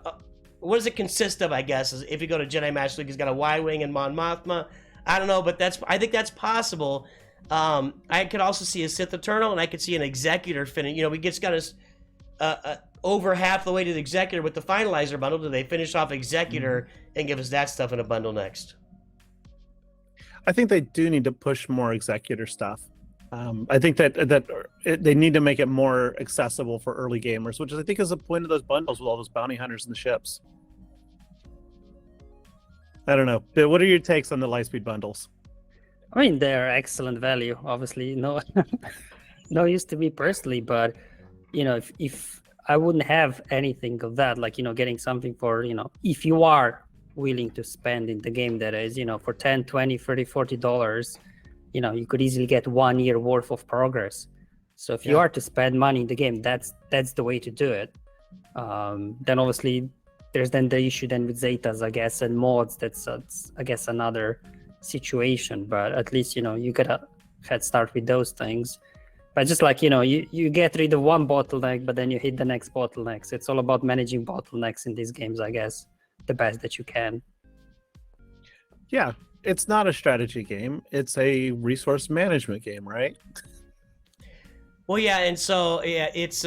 what does it consist of? I guess is if you go to Jedi Master Luke, he's got a Y-wing and Mon Mothma. I don't know, but I think that's possible. I could also see a Sith Eternal, and I could see an Executor finish. You know, we just got his. over half the way to the Executor with the Finalizer bundle? Do they finish off Executor and give us that stuff in a bundle next? I think they do need to push more Executor stuff. I think that they need to make it more accessible for early gamers, which I think is the point of those bundles with all those bounty hunters and the ships. I don't know. But what are your takes on the Lightspeed bundles? I mean, they're excellent value. Obviously, no, no use to me personally, but if I wouldn't have anything of that, like getting something for if you are willing to spend in the game, that is, for $10, $20, $30, $40, you could easily get 1 year worth of progress. So if you are to spend money in the game, that's the way to do it. Then obviously there's then the issue then with Zetas, I guess, and mods. That's I guess another situation, but at least you get a head start with those things. But just like you get rid of one bottleneck, but then you hit the next bottleneck. So it's all about managing bottlenecks in these games, I guess, the best that you can. Yeah, it's not a strategy game, it's a resource management game, right? Well, yeah, and so it's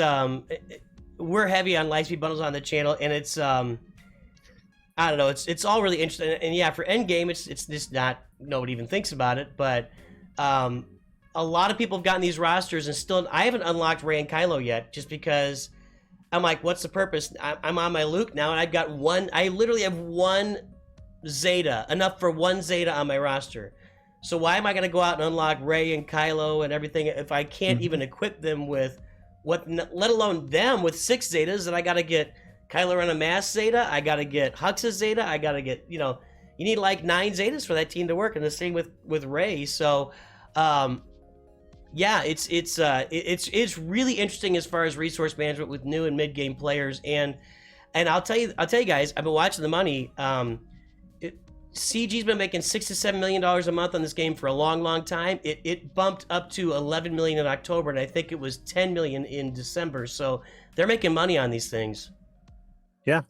we're heavy on Lightspeed bundles on the channel, and it's I don't know, it's all really interesting. And yeah, for endgame, it's just not, nobody even thinks about it, but a lot of people have gotten these rosters, and still I haven't unlocked Rey and Kylo yet, just because I'm like, what's the purpose? I'm on my Luke now, and I've got I literally have one Zeta, enough for one Zeta on my roster. So why am I going to go out and unlock Rey and Kylo and everything if I can't even equip them with let alone them with 6 Zetas? And I got to get Kylo on a mass Zeta, I got to get Hux's Zeta, I got to get, you need like 9 Zetas for that team to work, and the same with Rey. So yeah, it's really interesting as far as resource management with new and mid game players, and I'll tell you guys, I've been watching the money. CG's been making $6 to $7 million a month on this game for a long time. It bumped up to 11 million in October, and I think it was 10 million in December. So they're making money on these things. Yeah.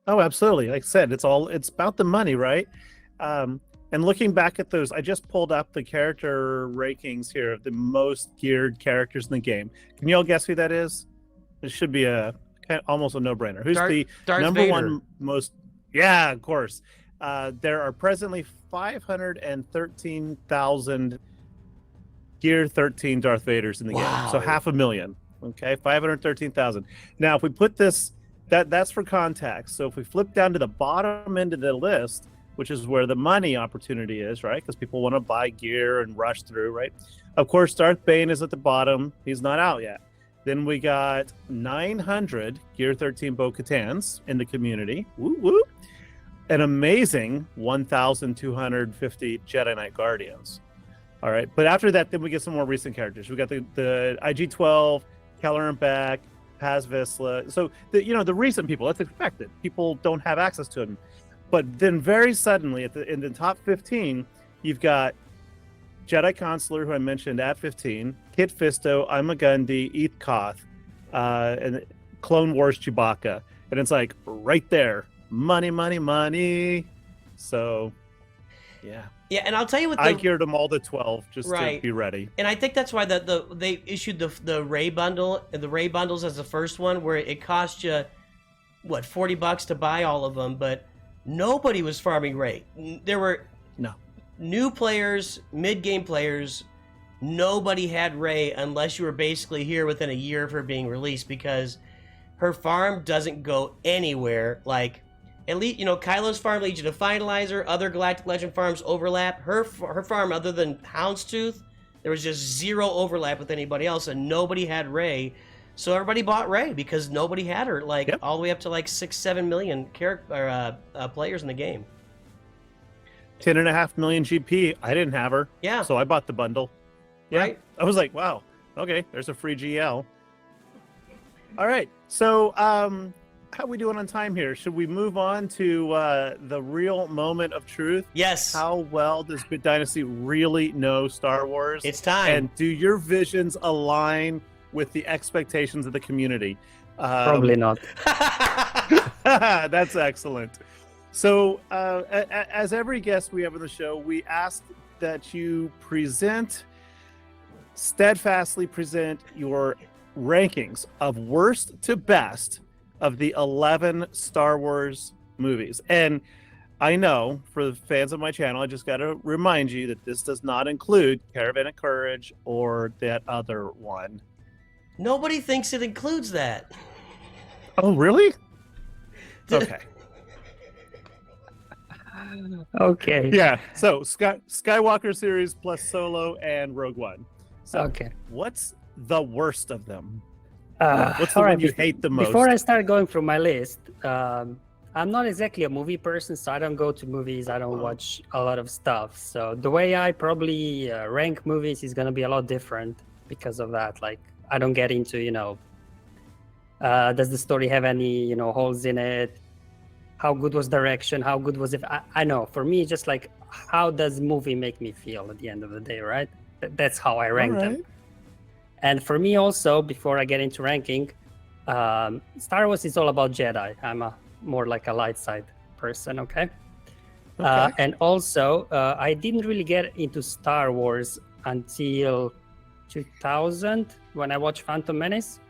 Oh, absolutely. Like I said, it's about the money, right? And looking back at those, I just pulled up the character rankings here of the most geared characters in the game. Can you all guess who that is? It should be almost a no-brainer. Who's the Darth number Vader. one most? Yeah, of course. There are presently 513,000 Gear 13 Darth Vaders in the game. So 500,000. Okay, 513,000. Now, if we put this, that's for context. So if we flip down to the bottom end of the list, which is where the money opportunity is, right? Because people want to buy gear and rush through, right? Of course, Darth Bane is at the bottom. He's not out yet. Then we got 900 Gear 13 Bo-Katans in the community. Woo woo. An amazing 1,250 Jedi Knight Guardians. All right, but after that, then we get some more recent characters. We got the IG-12, Keller and Beck, Paz Vizsla. So the recent people, that's expected. People don't have access to them. But then very suddenly, in the top 15, you've got Jedi Consular, who I mentioned at 15, Kit Fisto, Imagundi, Eth Koth, and Clone Wars Chewbacca. And it's like right there. Money. So, yeah. Yeah, and I'll tell you what I geared them all to 12 just to be ready. And I think that's why they issued the Rey bundle, and the Rey bundles as the first one, where it cost you what, $40 to buy all of them, but nobody was farming Rey. There were new players, mid-game players. Nobody had Rey unless you were basically here within a year of her being released, because her farm doesn't go anywhere. Like, at least, Kylo's farm leads you to Finalizer. Other Galactic Legend farms overlap. Her farm, other than Houndstooth, there was just zero overlap with anybody else, and nobody had Rey. So everybody bought Rey because nobody had her. Like, all the way up to like 6-7 million players in the game. 10.5 million GP. I didn't have her. Yeah. So I bought the bundle. Yeah. Right. I was like, wow. Okay, there's a free GL. All right. So, how are we doing on time here? Should we move on to the real moment of truth? Yes. How well does BitDynasty really know Star Wars? It's time. And do your visions align with the expectations of the community? Probably not. That's excellent. So, as every guest we have on the show, we ask that you steadfastly present your rankings of worst to best of the 11 Star Wars movies. And I know for the fans of my channel, I just got to remind you that this does not include Caravan of Courage or that other one. Nobody thinks it includes that. Oh, really? Okay. Okay. Yeah. So Skywalker series plus Solo and Rogue One. So Okay. what's the worst of them? What's What's the one you hate the most? Before I start going through my list, I'm not exactly a movie person, so I don't go to movies. I don't watch a lot of stuff. So the way I probably rank movies is going to be a lot different because of that. Like, I don't get into, does the story have any, holes in it? How good was direction? How good was it? I know. For me, just like, how does movie make me feel at the end of the day, right? That's how I rank them. And for me also, before I get into ranking, Star Wars is all about Jedi. I'm more like a light side person, okay? And also, I didn't really get into Star Wars until 2000 when I watched Phantom Menace.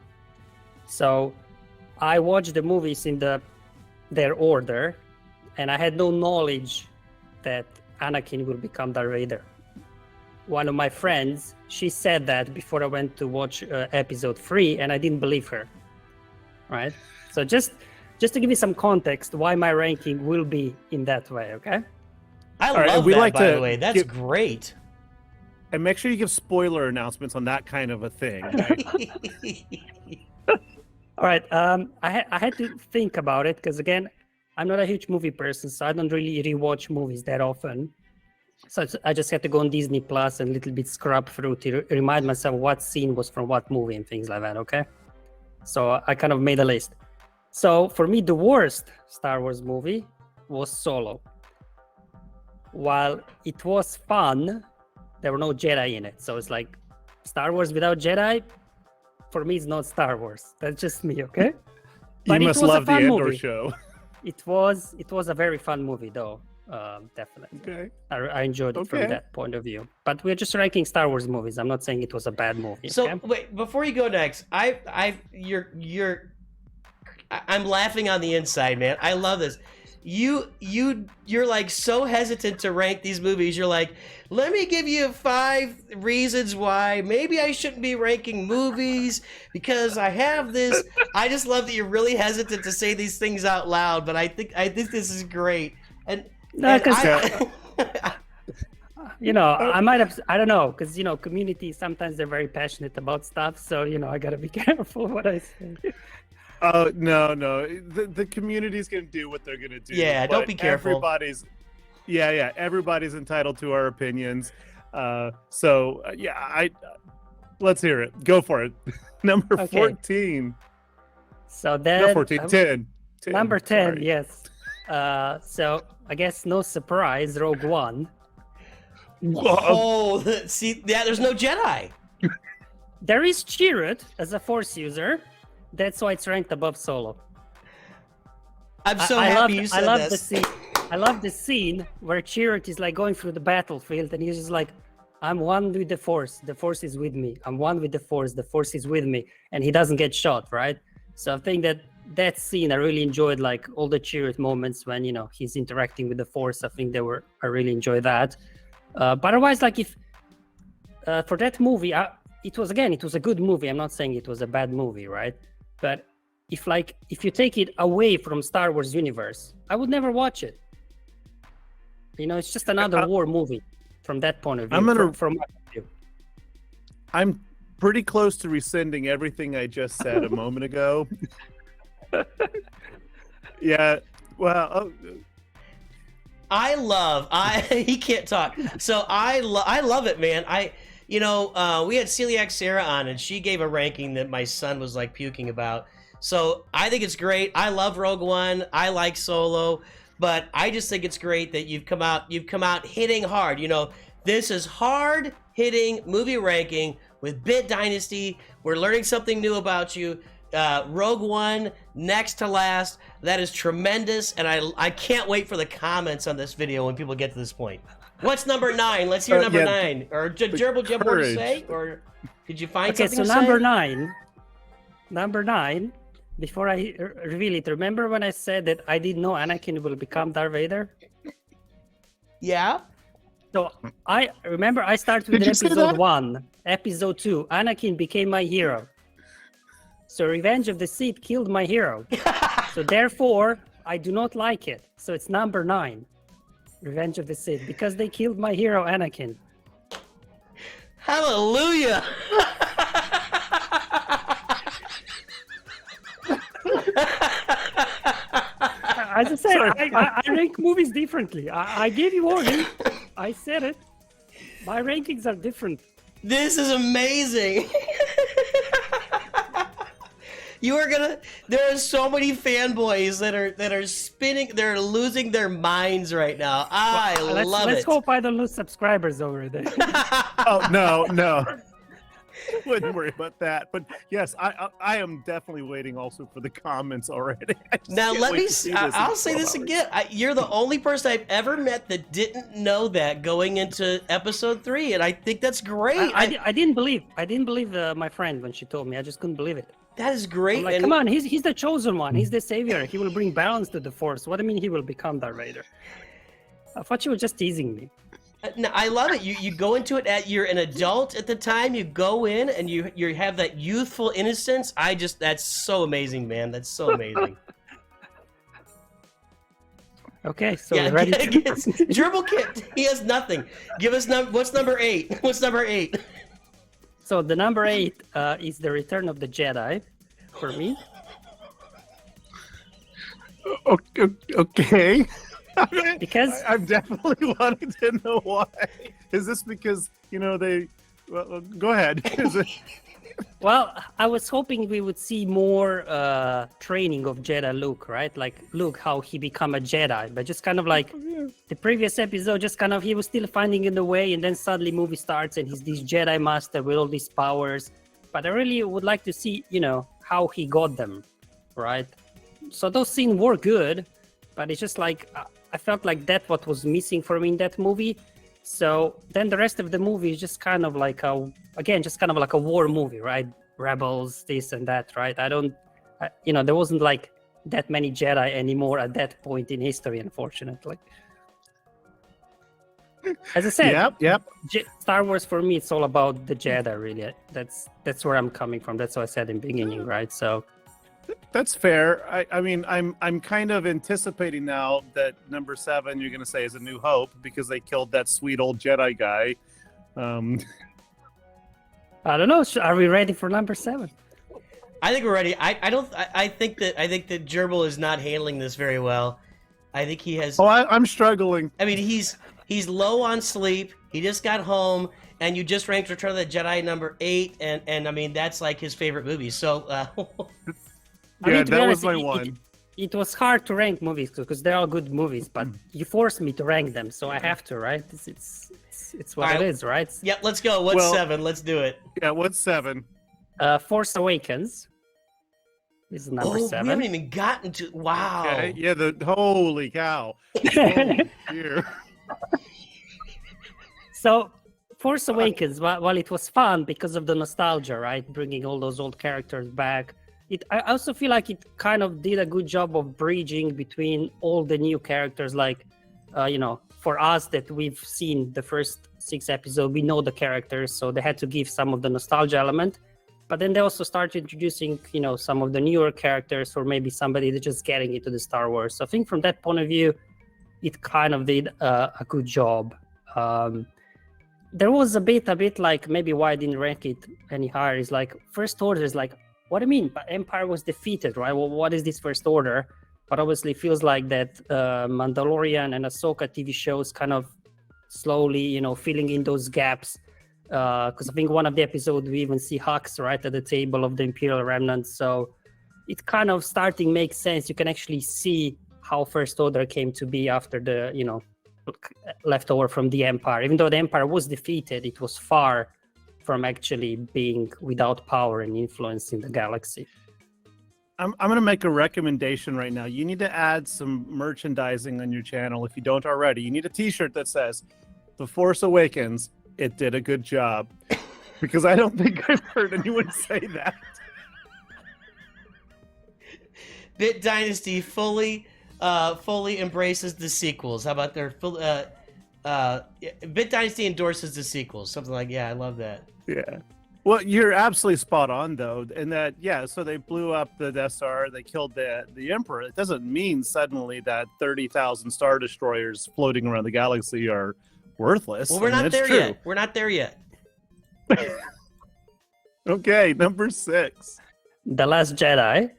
So I watched the movies in their order, and I had no knowledge that Anakin will become Darth Vader. One of my friends, she said that before I went to watch episode 3, and I didn't believe her, right? So just to give you some context why my ranking will be in that way, okay? I love that, by the way. That's great. And make sure you give spoiler announcements on that kind of a thing. Right? All right. I had to think about it because, again, I'm not a huge movie person, so I don't really rewatch movies that often. So I just had to go on Disney Plus and a little bit scrub through to remind myself what scene was from what movie and things like that, okay? So I kind of made a list. So for me, the worst Star Wars movie was Solo. While it was fun, there were no Jedi in it. So it's like Star Wars without Jedi, for me, it's not Star Wars. That's just me, okay? But you must love the Andor show. It was a very fun movie, though. Definitely. Okay. I enjoyed it from that point of view. But we're just ranking Star Wars movies. I'm not saying it was a bad movie. So okay? wait, before you go next, I'm laughing on the inside, man. I love this. You're like so hesitant to rank these movies. You're like, let me give you 5 reasons why maybe I shouldn't be ranking movies because I have this. I just love that you're really hesitant to say these things out loud. But I think this is great. And no, because I might have. I don't know, because communities sometimes they're very passionate about stuff. So I gotta be careful what I say. Oh no! The community's gonna do what they're gonna do. Yeah, don't be careful. Everybody's entitled to our opinions. Let's hear it. Go for it. Number 14. So then, no, 14, 10. Number 10, sorry. yes. So I guess no surprise, Rogue One. Oh, see, yeah, there's no Jedi. There is Chirrut as a Force user. That's why it's ranked above Solo. I'm so happy you said this. I love the scene where Chirrut is like going through the battlefield and he's just like, I'm one with the Force. The Force is with me. I'm one with the Force. The Force is with me. And he doesn't get shot, right? So I think that scene, I really enjoyed, like all the Chirrut moments when, he's interacting with the Force. I think I really enjoyed that. But otherwise, like if, for that movie, it was a good movie. I'm not saying it was a bad movie, right? But if you take it away from Star Wars universe, I would never watch it. It's just another war movie from that point of view. From my point of view. I'm pretty close to rescinding everything I just said a moment ago. Yeah. Well. He can't talk. So I love it, man. we had Celiac Sarah on, and she gave a ranking that my son was like puking about. So I think it's great. I love Rogue One. I like Solo, but I just think it's great that you've come out hitting hard. This is hard hitting movie ranking with Bit Dynasty. We're learning something new about you. Rogue One, next to last. That is tremendous, and I can't wait for the comments on this video when people get to this point. What's number 9? Let's hear number 9. Or Gerbil, do you have more to say? Or did you find something to say? So number 9 Number 9. Before I reveal it, remember when I said that I didn't know Anakin will become Darth Vader? Yeah. So I remember I started with Did you say episode that? 1, episode 2. Anakin became my hero. So Revenge of the Sith killed my hero. So therefore, I do not like it. So it's number 9, Revenge of the Sith, because they killed my hero Anakin. Hallelujah. As I said, I rank movies differently. I gave you warning. I said it. My rankings are different. This is amazing. You are gonna. There are so many fanboys that are spinning. They're losing their minds right now. I love Let's it. hope I don't lose subscribers over there. Oh no. Wouldn't worry about that. But yes, I am definitely waiting also for the comments already. Now let me. I'll say this again. You're the only person I've ever met that didn't know that going into episode 3, and I think that's great. I didn't believe my friend when she told me. I just couldn't believe it. That is great. I'm like, and come on, he's the chosen one. He's the savior. He will bring balance to the Force. What do you mean he will become Darth Vader? I thought you were just teasing me. No, I love it. You go into it you're an adult at the time. You go in and you have that youthful innocence. That's so amazing, man. That's so amazing. Okay, so Yeah, ready? Gerbil kit. He has nothing. Give us what's number 8? What's number 8? So the number 8 is the Return of the Jedi for me. Okay. Because I'm definitely wanting to know why. Is this because they? Well, go ahead. Is it? well, I was hoping we would see more training of Jedi Luke, right? Like Luke, how he become a Jedi, but just kind of like the previous episode, just kind of he was still finding in the way, and then suddenly movie starts and he's this Jedi master with all these powers. But I really would like to see, how he got them, right? So those scenes were good, but it's just like I felt like that what was missing for me in that movie. So then the rest of the movie is just kind of like a war movie, right? Rebels, this and that, right? There wasn't like that many Jedi anymore at that point in history, unfortunately. As I said, Yep. Star Wars for me, it's all about the Jedi, really. That's where I'm coming from. That's what I said in the beginning, right? So. That's fair. I mean, I'm kind of anticipating now that number 7 you're going to say is A New Hope because they killed that sweet old Jedi guy. I don't know. Are we ready for number 7? I think we're ready. I think that Gerbil is not handling this very well. I think he has. Oh, I'm struggling. I mean, he's low on sleep. He just got home, and you just ranked Return of the Jedi number 8, and I mean that's like his favorite movie. So. That was my one. It was hard to rank movies because they're all good movies, but you forced me to rank them, so I have to, right? It's what it is, right? Yep, let's go. What's 7? Let's do it. Yeah, what's 7? Force Awakens. This is number 7. We haven't even gotten to. Wow. Okay. Yeah, holy cow. Oh, dear. So, Force Awakens, while it was fun because of the nostalgia, right? Bringing all those old characters back. I also feel like it kind of did a good job of bridging between all the new characters. Like, for us that we've seen the first 6 episodes, we know the characters, so they had to give some of the nostalgia element. But then they also started introducing, some of the newer characters, or maybe somebody that's just getting into the Star Wars. So I think from that point of view, it kind of did a good job. There was a bit like maybe why I didn't rank it any higher is like First Order is like, what do you mean? But Empire was defeated, right? Well, what is this First Order? But obviously it feels like that Mandalorian and Ahsoka TV shows kind of slowly, filling in those gaps. Because I think one of the episodes we even see Hux right at the table of the Imperial Remnant. So it kind of starting makes sense. You can actually see how First Order came to be after the, leftover from the Empire. Even though the Empire was defeated, it was far from actually being without power and influence in the galaxy. I'm going to make a recommendation right now. You need to add some merchandising on your channel if you don't already. You need a t-shirt that says, The Force Awakens, it did a good job. Because I don't think I've heard anyone say that. Bit Dynasty fully embraces the sequels. How about their Bit Dynasty endorses the sequels? Something like, yeah, I love that. Yeah. Well, you're absolutely spot on, though, in that, yeah, so they blew up the Death Star, they killed the Emperor. It doesn't mean suddenly that 30,000 Star Destroyers floating around the galaxy are worthless. Well, we're not there yet. We're not there yet. Okay, number 6. The Last Jedi.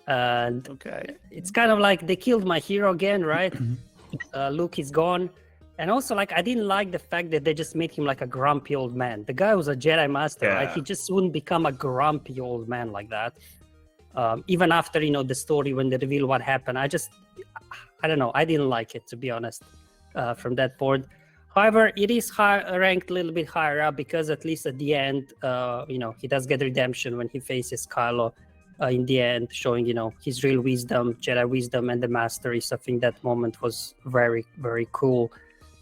And Okay. it's kind of like they killed my hero again, right? Luke is gone. And also, like, I didn't like the fact that they just made him like a grumpy old man. The guy was a Jedi Master, right? Yeah. He just wouldn't become a grumpy old man like that. Even after, the story when they reveal what happened, I don't know. I didn't like it, to be honest, from that point. However, it is ranked a little bit higher up because at least at the end, he does get redemption when he faces Kylo in the end, showing, his real wisdom, Jedi wisdom, and the mastery. So I think that moment was very, very cool.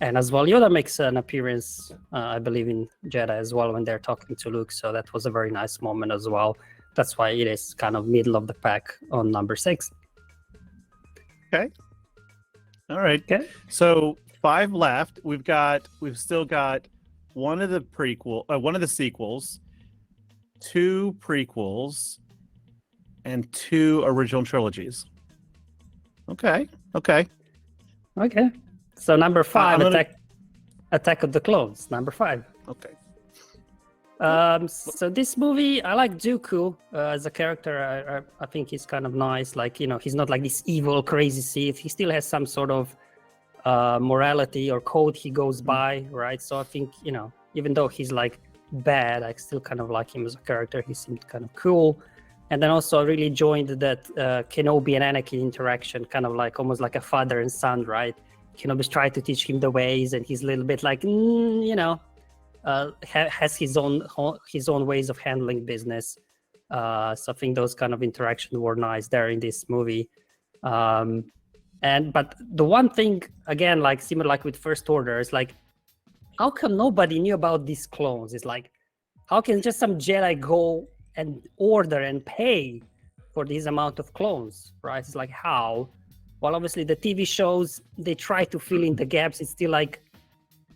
And as well, Yoda makes an appearance, I believe, in Jedi as well when they're talking to Luke. So that was a very nice moment as well. That's why it is kind of middle of the pack on number 6. Okay. All right. Okay. So 5 left. We've still got one of the sequels, 2 prequels, and 2 original trilogies. Okay. So number 5, gonna- Attack of the Clones. Number 5. Okay. So this movie, I like Dooku as a character. I think he's kind of nice. Like, he's not like this evil, crazy Sith. He still has some sort of morality or code he goes by, right? So I think, even though he's like bad, I still kind of like him as a character. He seemed kind of cool. And then also I really enjoyed that Kenobi and Anakin interaction, kind of like almost like a father and son, right? Kenobi's trying to teach him the ways, and he's a little bit like, has his own ways of handling business. So I think those kind of interactions were nice there in this movie. But the one thing, again, like similar like with First Order, is like, how come nobody knew about these clones? It's like, how can just some Jedi go and order and pay for this amount of clones, right? It's like, how? Well, obviously the TV shows, they try to fill in the gaps. It's still like,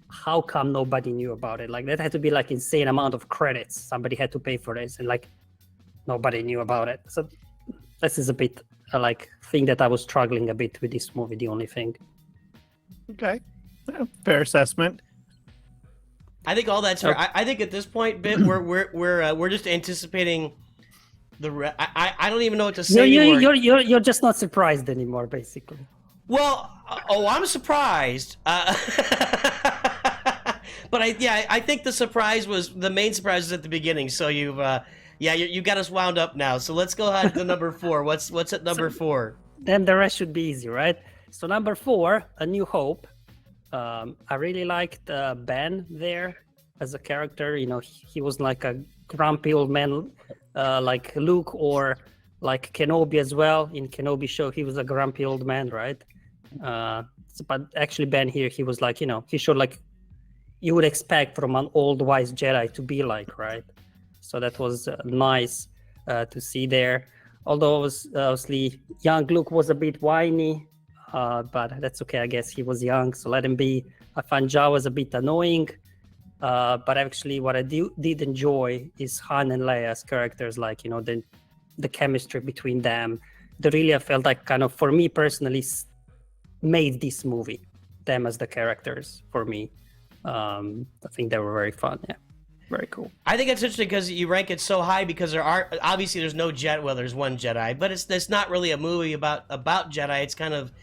how come nobody knew about it? Like, that had to be like insane amount of credits. Somebody had to pay for this, and like nobody knew about it. So this is a bit like thing that I was struggling a bit with this movie. The only thing. Okay. Yeah, fair assessment. I think all that's fair. I think at this point, Bit, we're just anticipating the. I don't even know what to say anymore. You're just not surprised anymore, basically. Well, I'm surprised. But I think the main surprise was at the beginning. So you got us wound up now. So let's go ahead to number 4. What's at number 4? Then the rest should be easy, right? So number 4, A New Hope. I really liked Ben there as a character. He was like a grumpy old man, like Luke or like Kenobi as well. In Kenobi show, he was a grumpy old man, right? But actually Ben here, he was like, he showed like you would expect from an old wise Jedi to be like, right? So that was nice to see there. Although obviously young Luke was a bit whiny, but that's okay. I guess he was young, so let him be. I found Jawa was a bit annoying, but actually what I did enjoy is Han and Leia's characters, like, the chemistry between them. They really, I felt like kind of, for me personally, made this movie, them as the characters for me. I think they were very fun. Yeah, very cool. I think it's interesting because you rank it so high because there's no Jedi. Well, there's one Jedi, but it's not really a movie about Jedi. It's kind of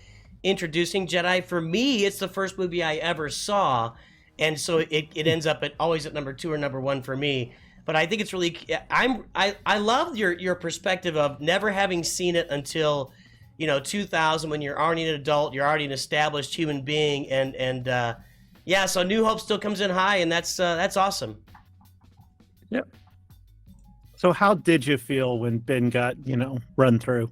introducing Jedi. For me, it's the first movie I ever saw, and so it ends up always at number 2 or number 1 for me. But I think it's really I love your perspective of never having seen it until 2000, when you're already an adult, you're already an established human being, and so New Hope still comes in high, and that's awesome. Yep. So how did you feel when Ben got, run through?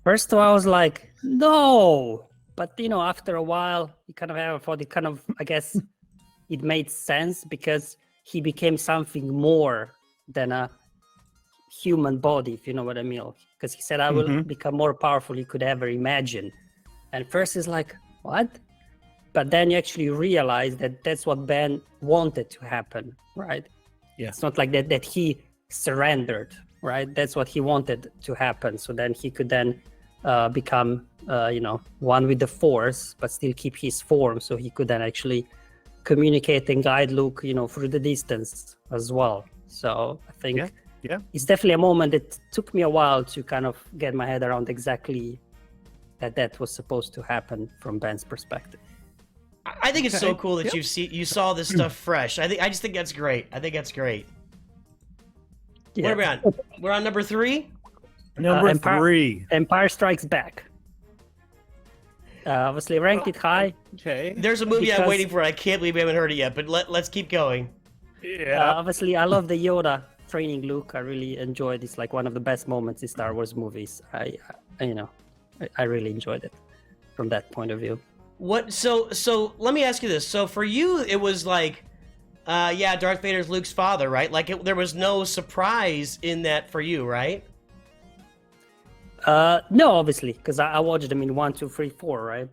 First of all, I was like, no. But, after a while, you kind of have a thought, I guess it made sense because he became something more than a human body, if you know what I mean. Because he said, I will become more powerful you could ever imagine. And first it's like, what? But then you actually realize that that's what Ben wanted to happen, right? Yeah. It's not like that he surrendered, right? That's what he wanted to happen. So then he could then become, one with the Force, but still keep his form. So he could then actually communicate and guide Luke, through the distance as well. So I think it's definitely a moment that took me a while to kind of get my head around exactly that was supposed to happen from Ben's perspective. I think it's so cool that you saw this stuff fresh. I just think that's great. I think that's great. Yeah. What are we on? We're on number 3? Number 3. Empire Strikes Back. Obviously ranked it high. Okay. There's a movie I'm waiting for. I can't believe we haven't heard it yet, but let's keep going. Yeah. Obviously, I love the Yoda training Luke. I really enjoyed it. It's like one of the best moments in Star Wars movies. I really enjoyed it from that point of view. What? So let me ask you this. So for you, it was like, Darth Vader's Luke's father, right? Like there was no surprise in that for you, right? No, obviously, because I watched them in 1, 2, 3, 4, right?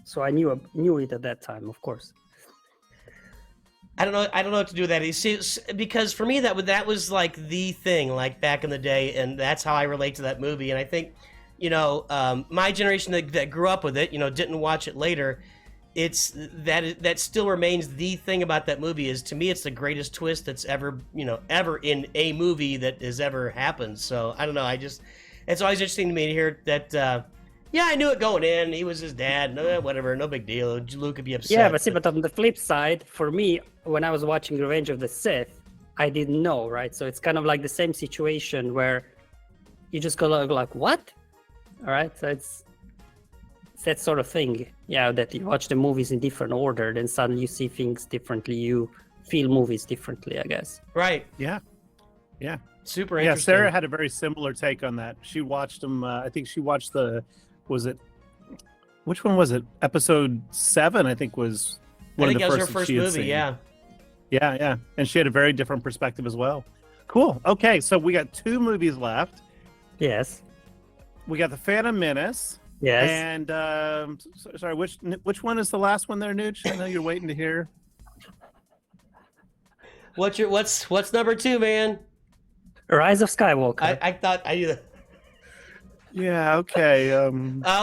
So I knew it at that time, of course. I don't know what to do with that. You see, because for me that was like the thing, like back in the day, and that's how I relate to that movie. And I think, my generation that grew up with it, didn't watch it later. It's that still remains the thing about that movie. Is to me, it's the greatest twist that's ever in a movie that has ever happened. So I don't know. It's always interesting to me to hear that. I knew it going in. He was his dad. No, whatever, no big deal. Luke could be upset. Yeah, but on the flip side, for me, when I was watching Revenge of the Sith, I didn't know, right? So it's kind of like the same situation where you just go like, what? All right, so it's that sort of thing. Yeah, that you watch the movies in different order, then suddenly you see things differently. You feel movies differently, I guess. Right. Yeah. Super interesting. Yeah, Sarah had a very similar take on that. She watched them. I think she watched which one was it? Episode 7, I think, was one of the first. That was her first movie. Yeah. Yeah, and she had a very different perspective as well. Cool. Okay, so we got 2 movies left. Yes. We got the Phantom Menace. Yes. And sorry, which one is the last one there, Nooch? I know you're waiting to hear. What's number 2, man? Rise of Skywalker. I thought I knew that. Yeah. Okay.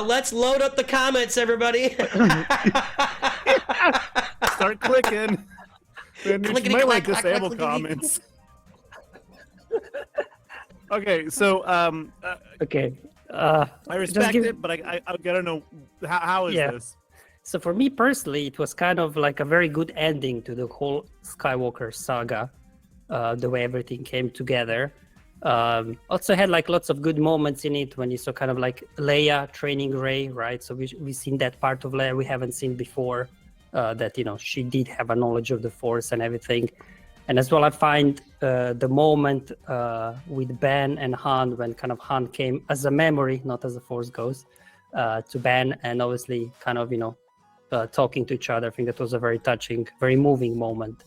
Let's load up the comments, everybody. Start clicking. You might like disable comments. Okay. So. Okay. I respect it, but I gotta know how is this? So for me personally, it was kind of like a very good ending to the whole Skywalker saga, the way everything came together. Also had like lots of good moments in it when you saw kind of like Leia training Rey, right? So we've seen that part of Leia we haven't seen before, that she did have a knowledge of the Force and everything. And as well, I find the moment with Ben and Han, when kind of Han came as a memory, not as a Force ghost, to Ben, and obviously kind of talking to each other. I think that was a very touching, very moving moment.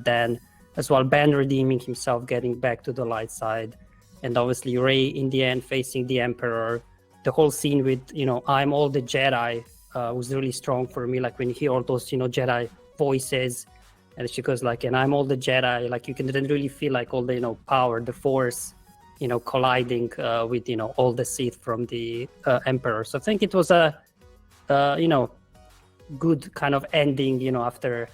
Then as well, Ben redeeming himself, getting back to the light side, and obviously Rey in the end facing the Emperor. The whole scene with I'm all the Jedi was really strong for me. Like when you hear all those Jedi voices, and she goes like, and I'm all the Jedi. Like you can then really feel like all the power, the Force, colliding with all the Sith from the Emperor. So I think it was a good kind of ending. After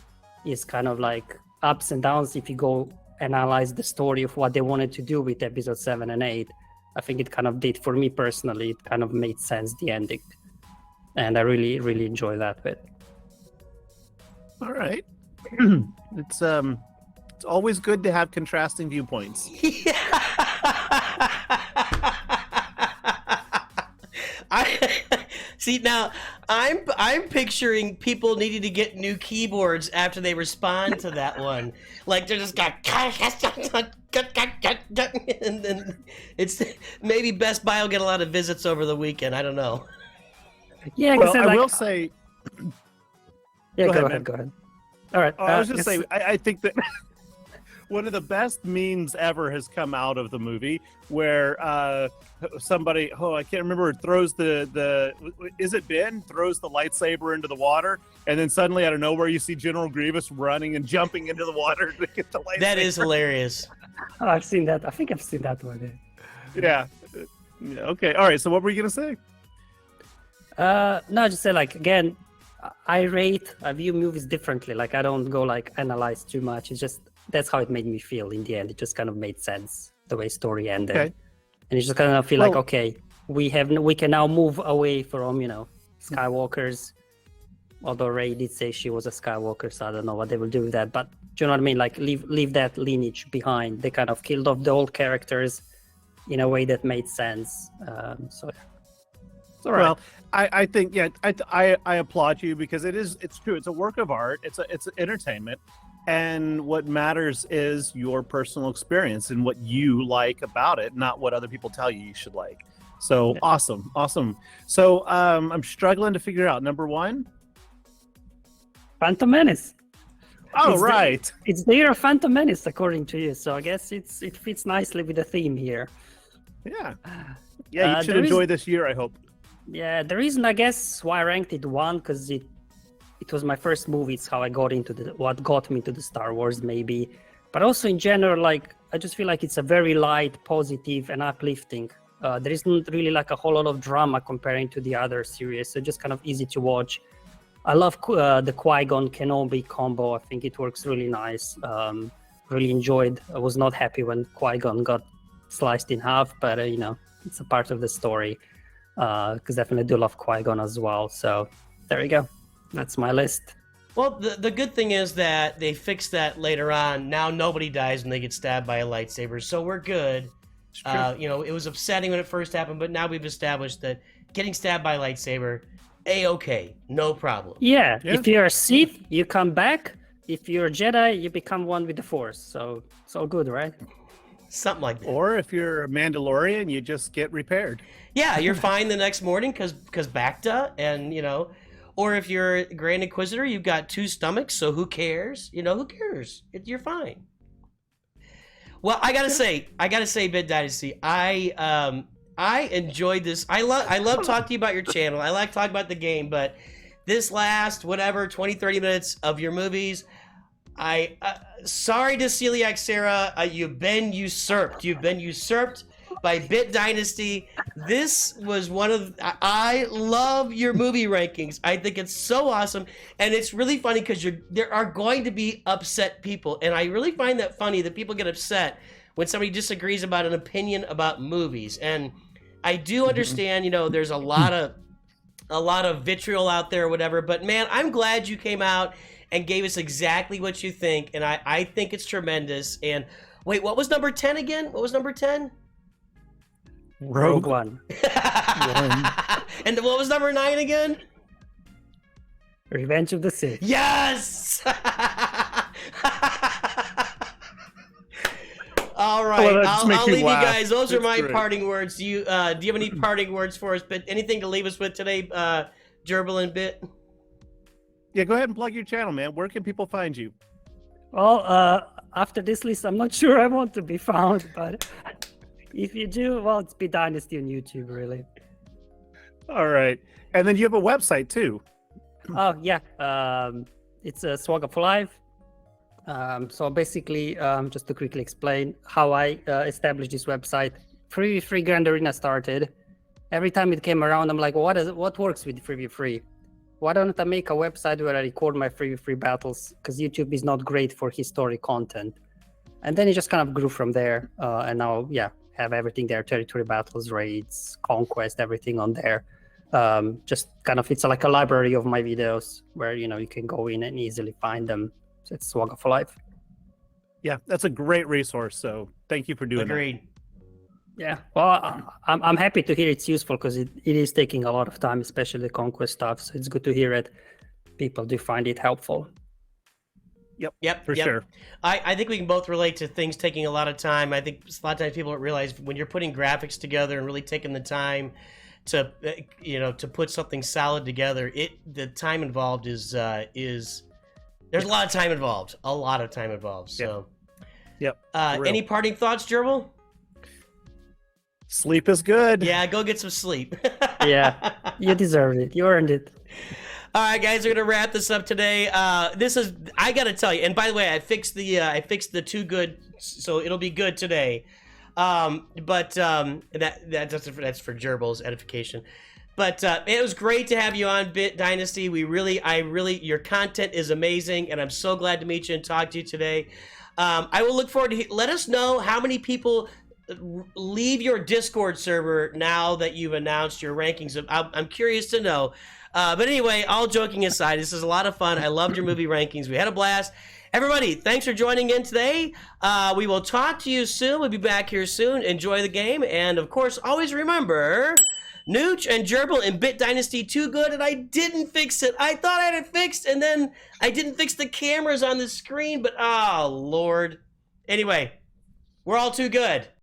his kind of like ups and downs, if you go analyze the story of what they wanted to do with episode 7 and 8, I think it kind of did for me personally. It kind of made sense, the ending, and I really, really enjoy that bit. All right. It's always good to have contrasting viewpoints. See, now I'm picturing people needing to get new keyboards after they respond to that one. Like they're just got and then it's maybe Best Buy will get a lot of visits over the weekend. I don't know. Yeah, well, I will say. Yeah, go ahead. All right. I was just saying, I think that one of the best memes ever has come out of the movie where somebody, I can't remember, throws is it Ben? Throws the lightsaber into the water, and then suddenly out of nowhere you see General Grievous running and jumping into the water to get the lightsaber. That is hilarious. Oh, I've seen that. I think I've seen that one. Yeah. Okay. All right. So what were you gonna say? No, just say like again, I view movies differently. Like I don't go like analyze too much. It's just that's how it made me feel in the end. It just kind of made sense the way story ended, and you just kind of feel like okay, we can now move away from Skywalkers. Although Rey did say she was a Skywalker, so I don't know what they will do with that. But do you know what I mean? Like leave that lineage behind. They kind of killed off the old characters in a way that made sense. So. It's all right. Well, I think I applaud you because it's true. It's a work of art. It's entertainment, and what matters is your personal experience and what you like about it, not what other people tell you should like. So awesome. So I'm struggling to figure out number one. Phantom Menace. Oh, right. It's the year of Phantom Menace according to you, so I guess it fits nicely with the theme here. Yeah. Yeah, you should enjoy this year, I hope. Yeah, the reason I guess why I ranked it one because it was my first movie. It's how I got into what got me to the Star Wars maybe, but also in general, like I just feel like it's a very light, positive, and uplifting. There isn't really like a whole lot of drama comparing to the other series, so just kind of easy to watch. I love the Qui-Gon Kenobi combo. I think it works really nice. Really enjoyed. I was not happy when Qui-Gon got sliced in half, but it's a part of the story. Because definitely do love Qui-Gon as well. So there you go. That's my list. Well, the good thing is that they fixed that later on. Now nobody dies when they get stabbed by a lightsaber, so we're good. It was upsetting when it first happened, but now we've established that getting stabbed by a lightsaber, A-okay, no problem. Yeah, if you're a Sith, you come back. If you're a Jedi, you become one with the Force. So it's all good, right? Something like that. Or if you're a Mandalorian, you just get repaired. Yeah, you're fine the next morning because Bacta, and or if you're a Grand Inquisitor, you've got two stomachs, so who cares? Who cares? You're fine. Well, I gotta say, Bit Dynasty, I enjoyed this. I love talking to you about your channel. I like talking about the game, but this last 20, 30 minutes of your movies, sorry to Celiac Sarah, you've been usurped. You've been usurped by Bit Dynasty. This was I love your movie rankings. I think it's so awesome, and it's really funny because there are going to be upset people, and I really find that funny that people get upset when somebody disagrees about an opinion about movies. And I do understand, there's a lot of vitriol out there or whatever, but man, I'm glad you came out and gave us exactly what you think, and I think it's tremendous. And wait, what was number 10 again? What was number 10? Rogue One. And what was number 9 again? Revenge of the Sith. Yes! All right, I'll leave you guys. Those are my parting words. Do you have any parting words for us? But anything to leave us with today, Gerbil and Bit? Yeah, go ahead and plug your channel, man. Where can people find you? Well, after this list, I'm not sure I want to be found, but if you do, well, it's Bit Dynasty on YouTube, really. All right. And then you have a website, too. Oh, yeah. It's swgoh for Life. So basically, just to quickly explain how I established this website, 3v3 Grand Arena started. Every time it came around, I'm like, well, what works with 3v3? Why don't I make a website where I record my 3v3 battles? Because YouTube is not great for historic content. And then it just kind of grew from there. And now, have everything there, territory battles, raids, conquest, everything on there. Just kind of, it's like a library of my videos where, you can go in and easily find them. So it's swgoh for Life. Yeah, that's a great resource. So thank you for doing Agreed. Yeah, well, I'm happy to hear it's useful because it is taking a lot of time, especially the conquest stuff. So it's good to hear it. People do find it helpful. Yep, for sure. I think we can both relate to things taking a lot of time. I think a lot of times people don't realize when you're putting graphics together and really taking the time to put something solid together, the time involved is there's a lot of time involved. So Yep. real. Any parting thoughts, Gerbil? Sleep is good. Yeah, go get some sleep. Yeah, you deserved it. You earned it. All right, guys, we're gonna wrap this up today. I gotta tell you, and by the way, I fixed the too good, so it'll be good today. That's for Gerbil's edification. But it was great to have you on Bit Dynasty. Your content is amazing, and I'm so glad to meet you and talk to you today. I will look forward to let us know how many people leave your Discord server now that you've announced your rankings. I'm curious to know. But anyway, all joking aside, this is a lot of fun. I loved your movie rankings. We had a blast. Everybody, thanks for joining in today. We will talk to you soon. We'll be back here soon. Enjoy the game. And, of course, always remember, Nooch and Gerbil in Bit Dynasty too good, and I didn't fix it. I thought I had it fixed, and then I didn't fix the cameras on the screen, but, oh, Lord. Anyway, we're all too good.